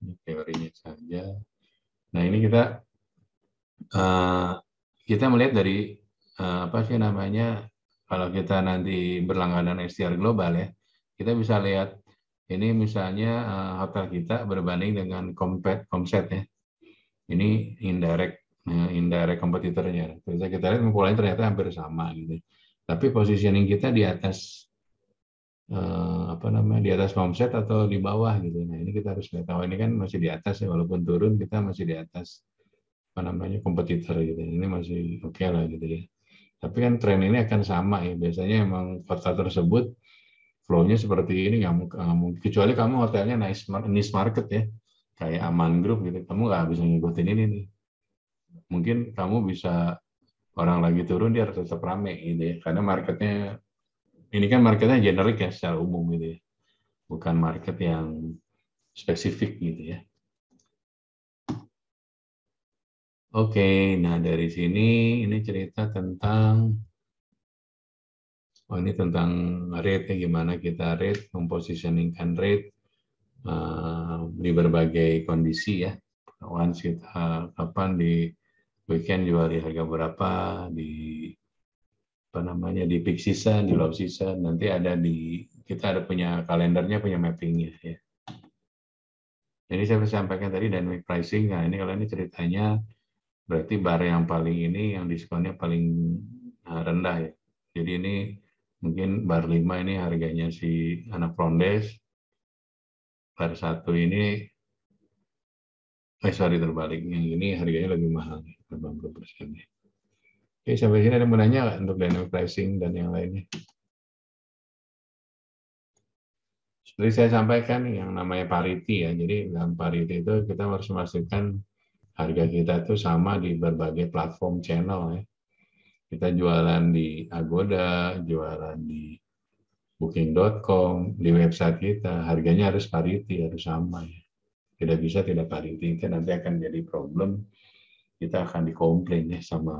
Ini teorinya saja. Nah ini kita melihat dari apa sih namanya kalau kita nanti berlangganan STR global ya, kita bisa lihat ini misalnya hotel kita berbanding dengan Komset ya. Ini indirect kompetitornya. Bisa kita lihat polanya ternyata hampir sama gitu. Tapi positioning kita di atas di atas Komset atau di bawah gitu. Nah ini kita harus lihat. Ini kan masih di atas ya, walaupun turun kita masih di atas kompetitor gitu. Ini masih oke lah gitu ya. Tapi kan tren ini akan sama ya. Biasanya emang kota tersebut flow-nya seperti ini nggak mungkin. Kecuali kamu hotelnya niche market ya, kayak Aman Group gitu. Kamu nggak bisa ngikutin ini nih. Mungkin kamu bisa orang lagi turun dia harus tetap rame gitu ya. Karena marketnya ini kan marketnya generik ya secara umum gitu ya. Bukan market yang spesifik gitu ya. Oke, nah dari sini ini cerita tentang ini tentang rate gimana kita rate, mempositioningkan rate di berbagai kondisi ya. Once kita kapan di weekend jual di harga berapa, di di peak season, di low season, nanti ada kita ada punya kalendernya, punya mappingnya ya. Jadi saya sampaikan tadi dynamic pricing. Nah ini kalau ini ceritanya berarti bar yang paling ini yang diskonnya paling rendah ya. Jadi ini mungkin bar 5 ini harganya si anak Frondes, bar 1 ini terbalik, yang ini harganya lebih mahal 80%. Oke, sampai sini ada yang menanya nggak untuk dynamic pricing dan yang lainnya? Seperti saya sampaikan yang namanya parity ya. Jadi dalam parity itu kita harus memastikan harga kita itu sama di berbagai platform channel ya. Kita jualan di Agoda, jualan di Booking.com, di website kita, harganya harus parity, harus sama ya. Tidak bisa tidak parity, itu nanti akan jadi problem. Kita akan dikomplain ya sama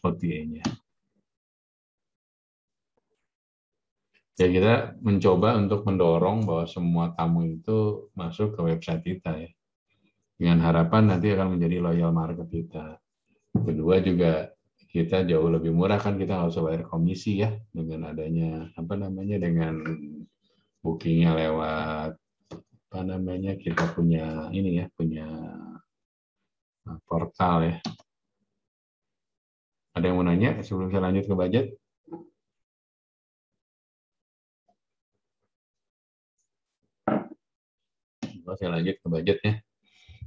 OTA-nya. Ya kita mencoba untuk mendorong bahwa semua tamu itu masuk ke website kita ya. Dengan harapan nanti akan menjadi loyal market kita. Kedua juga kita jauh lebih murah kan, kita nggak usah bayar komisi ya dengan adanya dengan bookingnya lewat apa namanya, kita punya ini ya, punya portal ya. Ada yang mau nanya sebelum saya lanjut ke budget? Saya lanjut ke budget ya.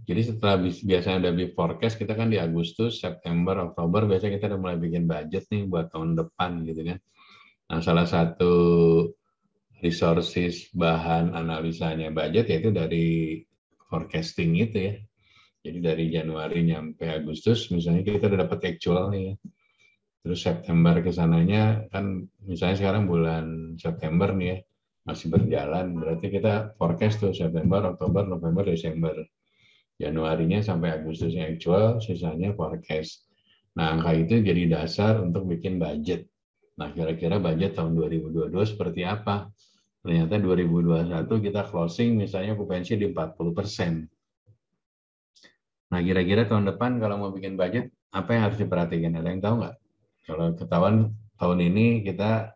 Jadi setelah biasanya ada big forecast, kita kan di Agustus, September, Oktober, biasanya kita udah mulai bikin budget nih buat tahun depan gitu kan. Nah, salah satu resources bahan analisanya budget yaitu dari forecasting itu ya. Jadi dari Januari nyampe Agustus, misalnya kita udah dapat actual nih ya. Terus September ke sananya kan misalnya sekarang bulan September nih ya, masih berjalan, berarti kita forecast tuh September, Oktober, November, Desember. Januarinya sampai Agustusnya actual, sisanya forecast. Nah, angka itu jadi dasar untuk bikin budget. Nah, kira-kira budget tahun 2022 seperti apa? Ternyata 2021 kita closing misalnya okupansi di 40%. Nah, kira-kira tahun depan kalau mau bikin budget, apa yang harus diperhatikan? Ada yang tahu nggak? Kalau ketahuan tahun ini kita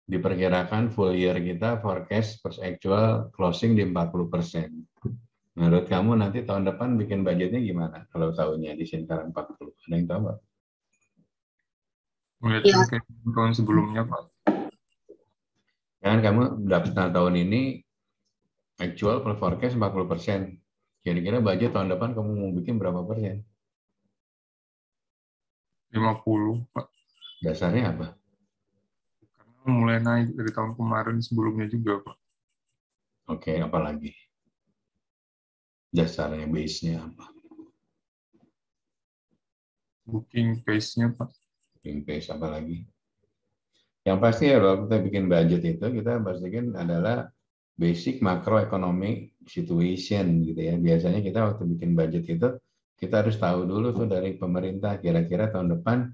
diperkirakan full year kita forecast plus actual closing di 40%. Menurut kamu nanti tahun depan bikin budgetnya gimana? Kalau tahunnya di sini sekarang 40. Ada yang tahu nggak?
Melihatnya kayak tahun sebelumnya, Pak.
Kan kamu daftar tahun ini actual plus forecast 40%. Kira-kira budget tahun depan kamu mau bikin berapa persen?
50, Pak.
Dasarnya apa?
Karena mulai naik dari tahun kemarin sebelumnya juga, Pak.
Oke, apalagi? Dasarnya, base-nya apa?
Booking pace-nya, Pak.
Booking pace apa lagi? Yang pasti ya kalau kita bikin budget itu, kita pastikan adalah basic macroeconomic situation gitu ya. Biasanya kita waktu bikin budget itu, kita harus tahu dulu tuh dari pemerintah, kira-kira tahun depan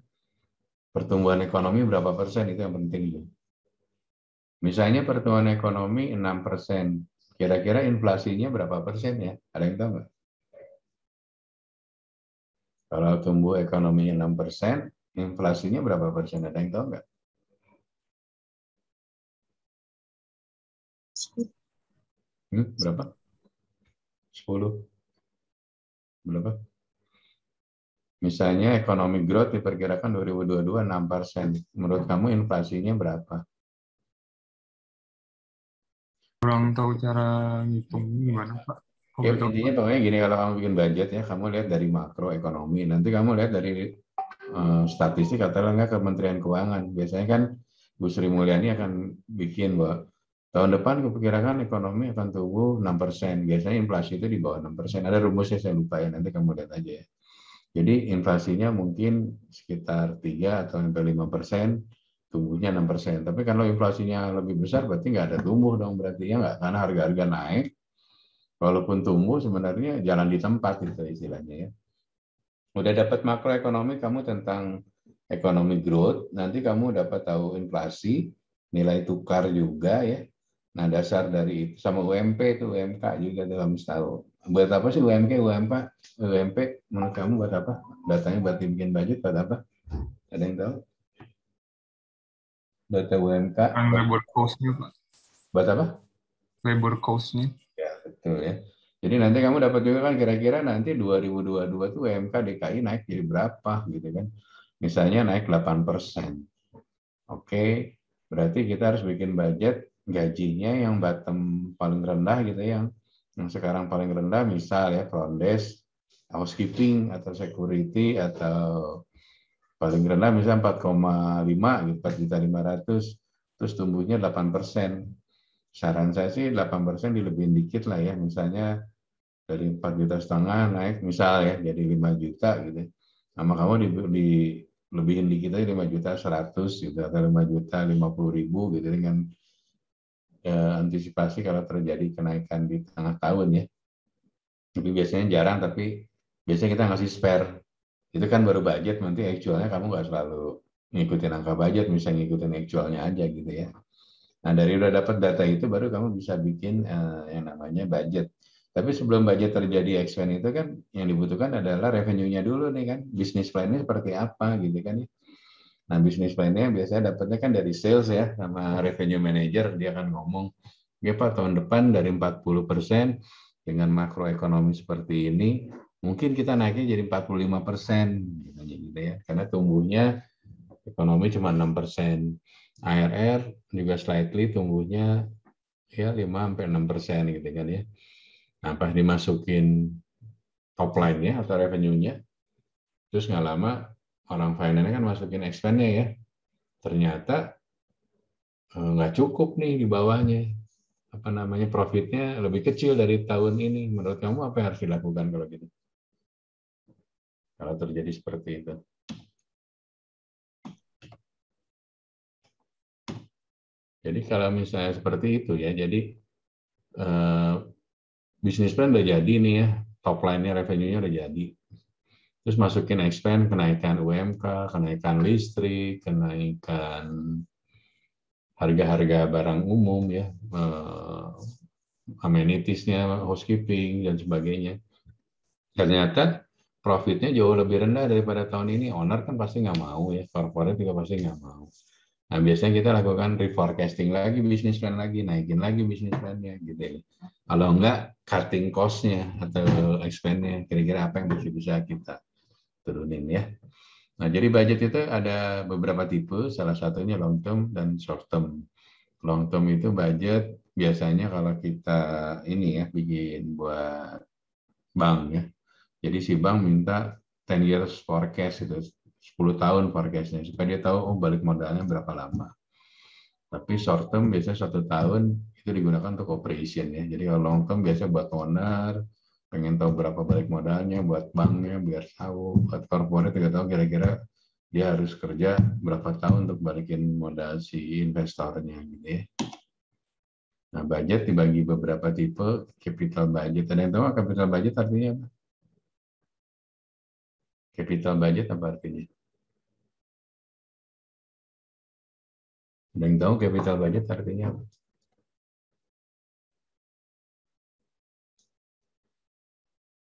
pertumbuhan ekonomi berapa persen, itu yang penting tuh. Misalnya pertumbuhan ekonomi 6%, kira-kira inflasinya berapa persen ya? Ada yang tahu nggak? Kalau tumbuh ekonominya 6%, inflasinya berapa persen? Ada yang tahu nggak? Berapa? 10. Berapa? Misalnya economic growth diperkirakan 2022 6%. Menurut kamu inflasinya berapa?
Kurang tahu cara ngitung gimana, Pak.
Ya, intinya pokoknya gini, kalau kamu bikin budget ya, kamu lihat dari makroekonomi. Nanti kamu lihat dari statistik atau enggak Kementerian Keuangan. Biasanya kan Bu Sri Mulyani akan bikin bahwa tahun depan keperkiraan ekonomi akan tumbuh 6%. Biasanya inflasi itu di bawah 6%. Ada rumusnya, saya lupa ya, nanti kamu lihat aja ya. Jadi inflasinya mungkin sekitar 3 atau sampai 5%, tumbuhnya 6%. Tapi kalau inflasinya lebih besar berarti nggak ada tumbuh dong, berarti ya nggak, karena harga-harga naik. Walaupun tumbuh sebenarnya jalan di tempat itu istilahnya ya. Udah dapat makroekonomi kamu tentang economic growth, nanti kamu dapat tahu inflasi, nilai tukar juga ya. Nah, dasar dari itu sama UMP itu, UMK juga dalam tahu. Buat apa sih UMK, UMP menurut kamu buat apa? Datanya buat bikin budget buat apa? Ada yang tahu? Data UMK.
Labor cost-nya, Pak.
Buat apa?
Labor cost-nya.
Ya, betul ya. Jadi nanti kamu dapat juga kan kira-kira nanti 2022 tuh UMK DKI naik jadi berapa gitu kan. Misalnya naik 8%. Oke, berarti kita harus bikin budget gajinya yang bottom paling rendah gitu ya, yang sekarang paling rendah misal ya front desk, housekeeping atau security, atau paling rendah misal 4,5 gitu, 4.500.000, terus tumbuhnya 8%. Saran saya sih 8% dilebihin dikit lah ya, misalnya dari 4,5 juta naik misal ya jadi 5 juta gitu. Nama kamu di lebihin dikit aja 5.100.000 gitu, atau 5.050.000 gitu dengan antisipasi kalau terjadi kenaikan di tengah tahun ya. Tapi biasanya jarang, tapi biasanya kita ngasih spare. Itu kan baru budget, nanti actualnya kamu nggak selalu ngikutin angka budget, misalnya ngikutin actualnya aja gitu ya. Nah, dari udah dapat data itu baru kamu bisa bikin yang namanya budget. Tapi sebelum budget terjadi expense itu kan yang dibutuhkan adalah revenue-nya dulu nih kan. Bisnis plan-nya seperti apa gitu kan ya. Nah, bisnis plan-nya biasanya dapatnya kan dari sales ya, sama revenue manager, dia akan ngomong, ya Pak, tahun depan dari 40% dengan makroekonomi seperti ini, mungkin kita naiknya jadi 45%, gitu ya, karena tumbuhnya ekonomi cuma 6%. ARR juga slightly tumbuhnya ya 5-6% gitu kan ya. Nah, pas dimasukin top line-nya atau revenue-nya, terus nggak lama orang finance kan masukin expense-nya ya, ternyata nggak cukup nih di bawahnya, apa namanya, profitnya lebih kecil dari tahun ini. Menurut kamu apa yang harus dilakukan kalau gitu? Kalau terjadi seperti itu. Jadi kalau misalnya seperti itu ya, jadi bisnis plan udah jadi nih ya, top line-nya, revenue-nya udah jadi. Terus masukin expense, kenaikan UMK, kenaikan listrik, kenaikan harga-harga barang umum ya, amenities-nya, housekeeping dan sebagainya. Ternyata profitnya jauh lebih rendah daripada tahun ini. Owner kan pasti nggak mau ya, corporate juga pasti nggak mau. Nah, biasanya kita lakukan reforecasting lagi, bisnis plan lagi, naikin lagi bisnis plan-nya gitu ya. Kalau enggak, cutting cost-nya atau expense-nya, kira-kira apa yang masih bisa kita turunin ya. Nah, jadi budget itu ada beberapa tipe, salah satunya long term dan short term. Long term itu budget biasanya kalau kita ini ya, bikin buat bank ya. Jadi si bank minta 10 years forecast itu, 10 tahun forecastnya, supaya dia tahu oh balik modalnya berapa lama. Tapi short term biasanya 1 tahun itu digunakan untuk operation ya. Jadi kalau long term biasanya buat owner, pengen tahu berapa balik modalnya, buat banknya biar tahu, buat corporate juga tahu kira-kira dia harus kerja berapa tahun untuk balikin modal si investornya gitu ya. Nah, budget dibagi beberapa tipe, capital budget. Ada yang tahu capital budget artinya apa? Capital budget apa artinya? Ada yang tahu capital budget artinya apa?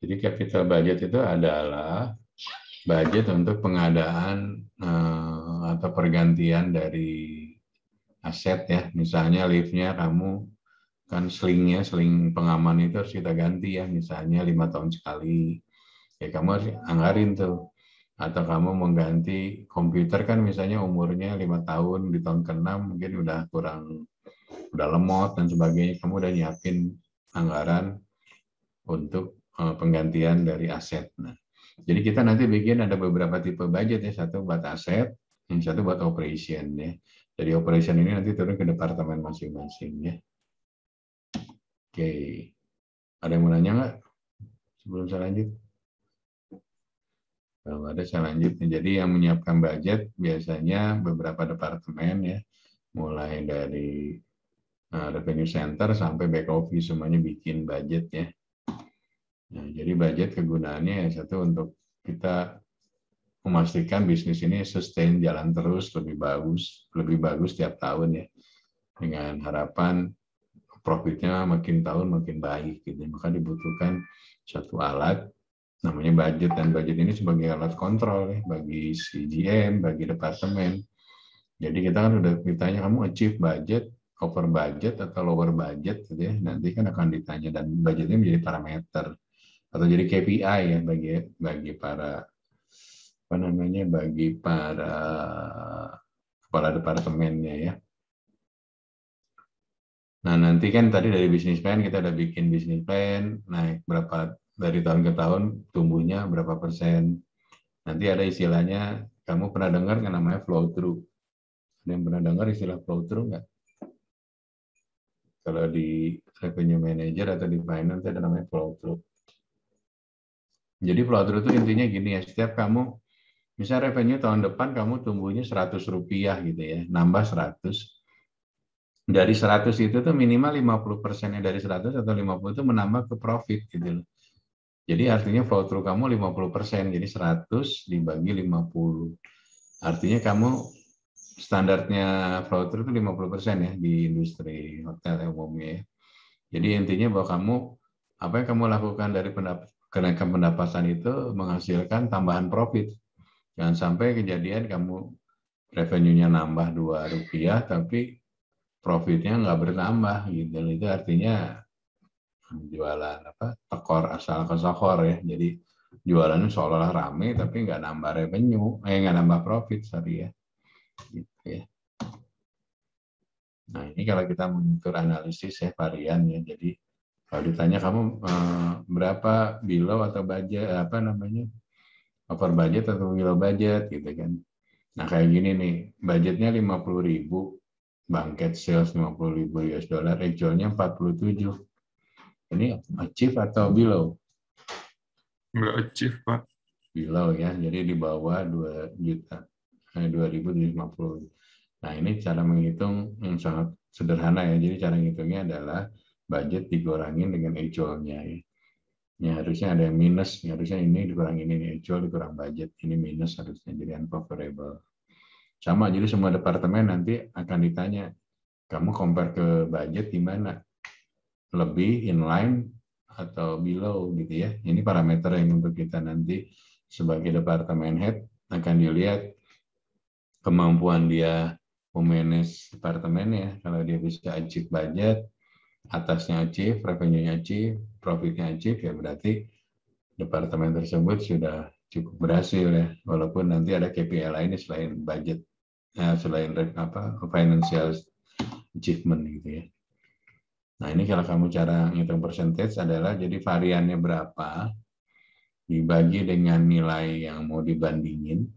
Jadi capital budget itu adalah budget untuk pengadaan atau pergantian dari aset ya. Misalnya liftnya kamu kan seling pengaman itu harus kita ganti ya. Misalnya 5 tahun sekali. Ya kamu harus anggarin tuh. Atau kamu mengganti komputer kan misalnya umurnya 5 tahun, di tahun ke-6 mungkin udah lemot dan sebagainya. Kamu udah nyiapin anggaran untuk penggantian dari aset. Nah, jadi kita nanti bikin ada beberapa tipe budget ya, satu buat aset, yang satu buat operation ya. Jadi operation ini nanti turun ke departemen masing-masing ya. Oke, ada yang mau nanya nggak sebelum saya lanjut? Kalau ada saya lanjut. Jadi yang menyiapkan budget biasanya beberapa departemen ya, mulai dari revenue center sampai back office semuanya bikin budget ya. Nah, jadi budget kegunaannya yang satu untuk kita memastikan bisnis ini sustain, jalan terus, lebih bagus tiap tahun ya, dengan harapan profitnya makin tahun makin baik gitu. Maka dibutuhkan satu alat namanya budget, dan budget ini sebagai alat kontrol ya, bagi CGM, bagi departemen. Jadi kita kan udah ditanya kamu achieve budget, over budget atau lower budget gitu ya, nanti kan akan ditanya, dan budgetnya menjadi parameter atau jadi KPI ya bagi para bagi para kepala departemennya ya. Nah, nanti kan tadi dari bisnis plan kita udah bikin bisnis plan, naik berapa dari tahun ke tahun, tumbuhnya berapa persen. Nanti ada istilahnya, kamu pernah dengar nggak namanya flow through? Ada yang pernah dengar istilah flow through nggak? Kalau di revenue manager atau di finance ada namanya flow through. Jadi flow through itu intinya gini ya, setiap kamu, misal revenue tahun depan kamu tumbuhnya Rp100 gitu ya, nambah 100. Dari 100 itu tuh minimal 50%-nya dari 100 atau 50 itu menambah ke profit gitu loh. Jadi artinya flow through kamu 50%, jadi 100 dibagi 50. Artinya kamu standarnya flow through itu 50% ya di industri hotel umumnya ya. Jadi intinya bahwa kamu, apa yang kamu lakukan dari kenaikan pendapatan itu menghasilkan tambahan profit. Jangan sampai kejadian kamu revenue-nya nambah Rp2, tapi profitnya nggak bertambah gitu. Itu artinya jualan tekor asal kesokor ya. Jadi jualannya seolah-olah rame tapi nggak nambah revenue, nggak nambah profit, sorry ya. Gitu ya. Nah ini kalau kita mengukur analisis ya varian ya. Jadi kalau ditanya kamu berapa below atau budget over budget atau below budget gitu kan. Nah kayak gini nih, budgetnya 50.000, bangket sales 50.000 US dollar, actualnya 47. Ini achieve atau below?
Nggak achieve, Pak.
Below ya, jadi di bawah 2.750. Nah ini cara menghitung yang sangat sederhana ya. Jadi cara menghitungnya adalah budget dikurangin dengan actual-nya ya. Ya harusnya ada yang minus, ya, harusnya ini dikurang ini actual dikurang budget, ini minus harusnya jadi unfavorable. Sama, jadi semua departemen nanti akan ditanya, kamu compare ke budget gimana? Lebih, inline, atau below gitu ya. Ini parameter yang untuk kita nanti sebagai departemen head akan dilihat kemampuan dia memanage departemennya. Kalau dia bisa achieve budget, atasnya achieve, revenue-nya achieve, profit-nya achieve, ya berarti departemen tersebut sudah cukup berhasil ya. Walaupun nanti ada KPI lainnya selain budget, selain financial achievement gitu ya. Nah ini kalau kamu cara ngitung percentage adalah jadi variannya berapa dibagi dengan nilai yang mau dibandingin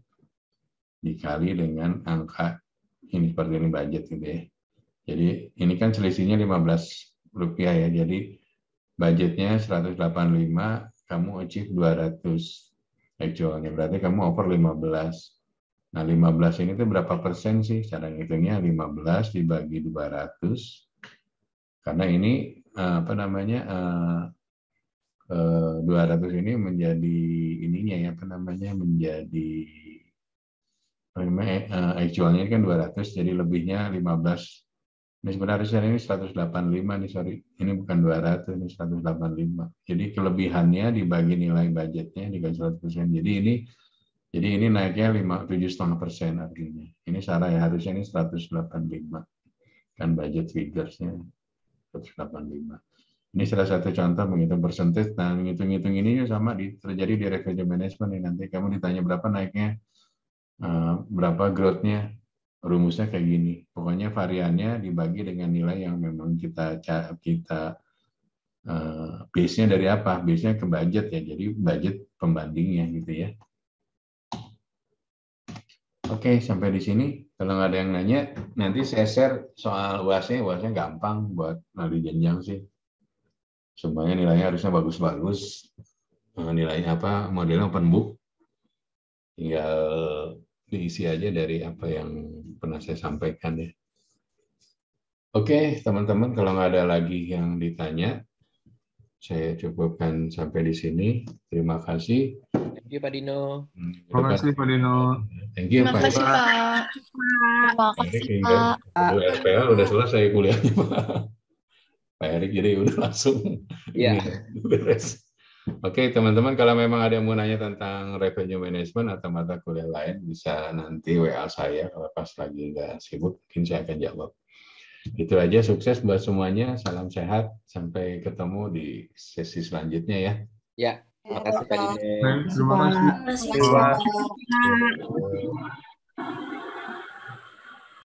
dikali dengan angka ini seperti ini budget gitu ya. Jadi ini kan selisihnya Rp15 ya. Jadi budgetnya 185, kamu achieve 200 actualnya. Berarti kamu over 15. Nah 15 ini tuh berapa persen sih? Cara ngitungnya 15 dibagi 200. Karena ini 200 ini menjadi ininya ya menjadi actualnya kan 200, jadi lebihnya 15. Ini sebenarnya ini 185 nih, sorry. Ini bukan 200, ini 185. Jadi kelebihannya dibagi nilai budgetnya dikali 100%. Jadi ini naiknya 7,5% artinya. Ini salah ya, harusnya ini 185. Kan budget figures-nya 185. Ini salah satu contoh menghitung percentage. Nah, menghitung-hitung ini sama terjadi di revenue management nih. Nanti kamu ditanya berapa naiknya, berapa growth-nya, rumusnya kayak gini. Pokoknya variannya dibagi dengan nilai yang memang kita base-nya dari apa? Base-nya ke budget ya. Jadi budget pembandingnya gitu ya. Oke, sampai di sini. Kalau nggak ada yang nanya, nanti saya share soal UAS-nya. UAS-nya gampang buat nari jenjang sih. Semuanya nilainya harusnya bagus-bagus. Nilainya modelnya open book. Tinggal diisi aja dari apa yang pernah saya sampaikan ya. Oke, teman-teman, kalau nggak ada lagi yang ditanya, saya cukupkan sampai di sini. Terima kasih.
Thank you, Pak Dino.
Terima kasih, Pak Dino.
Thank you,
Terima
Pak.
kasih, Pak.
Terima kasih,
Erik,
Pak.
RPA udah selesai kuliahnya, Pak. Pak Erik jadi udah langsung
Iya.
beres. Oke, teman-teman, kalau memang ada yang mau nanya tentang revenue management atau mata kuliah lain, bisa nanti WA saya kalau pas lagi nggak sibuk, mungkin saya akan jawab. Itu aja, sukses buat semuanya, salam sehat, sampai ketemu di sesi selanjutnya ya.
Ya, terima kasih Pak Dino.
Terima kasih.
Terima kasih, Pak.
Terima kasih.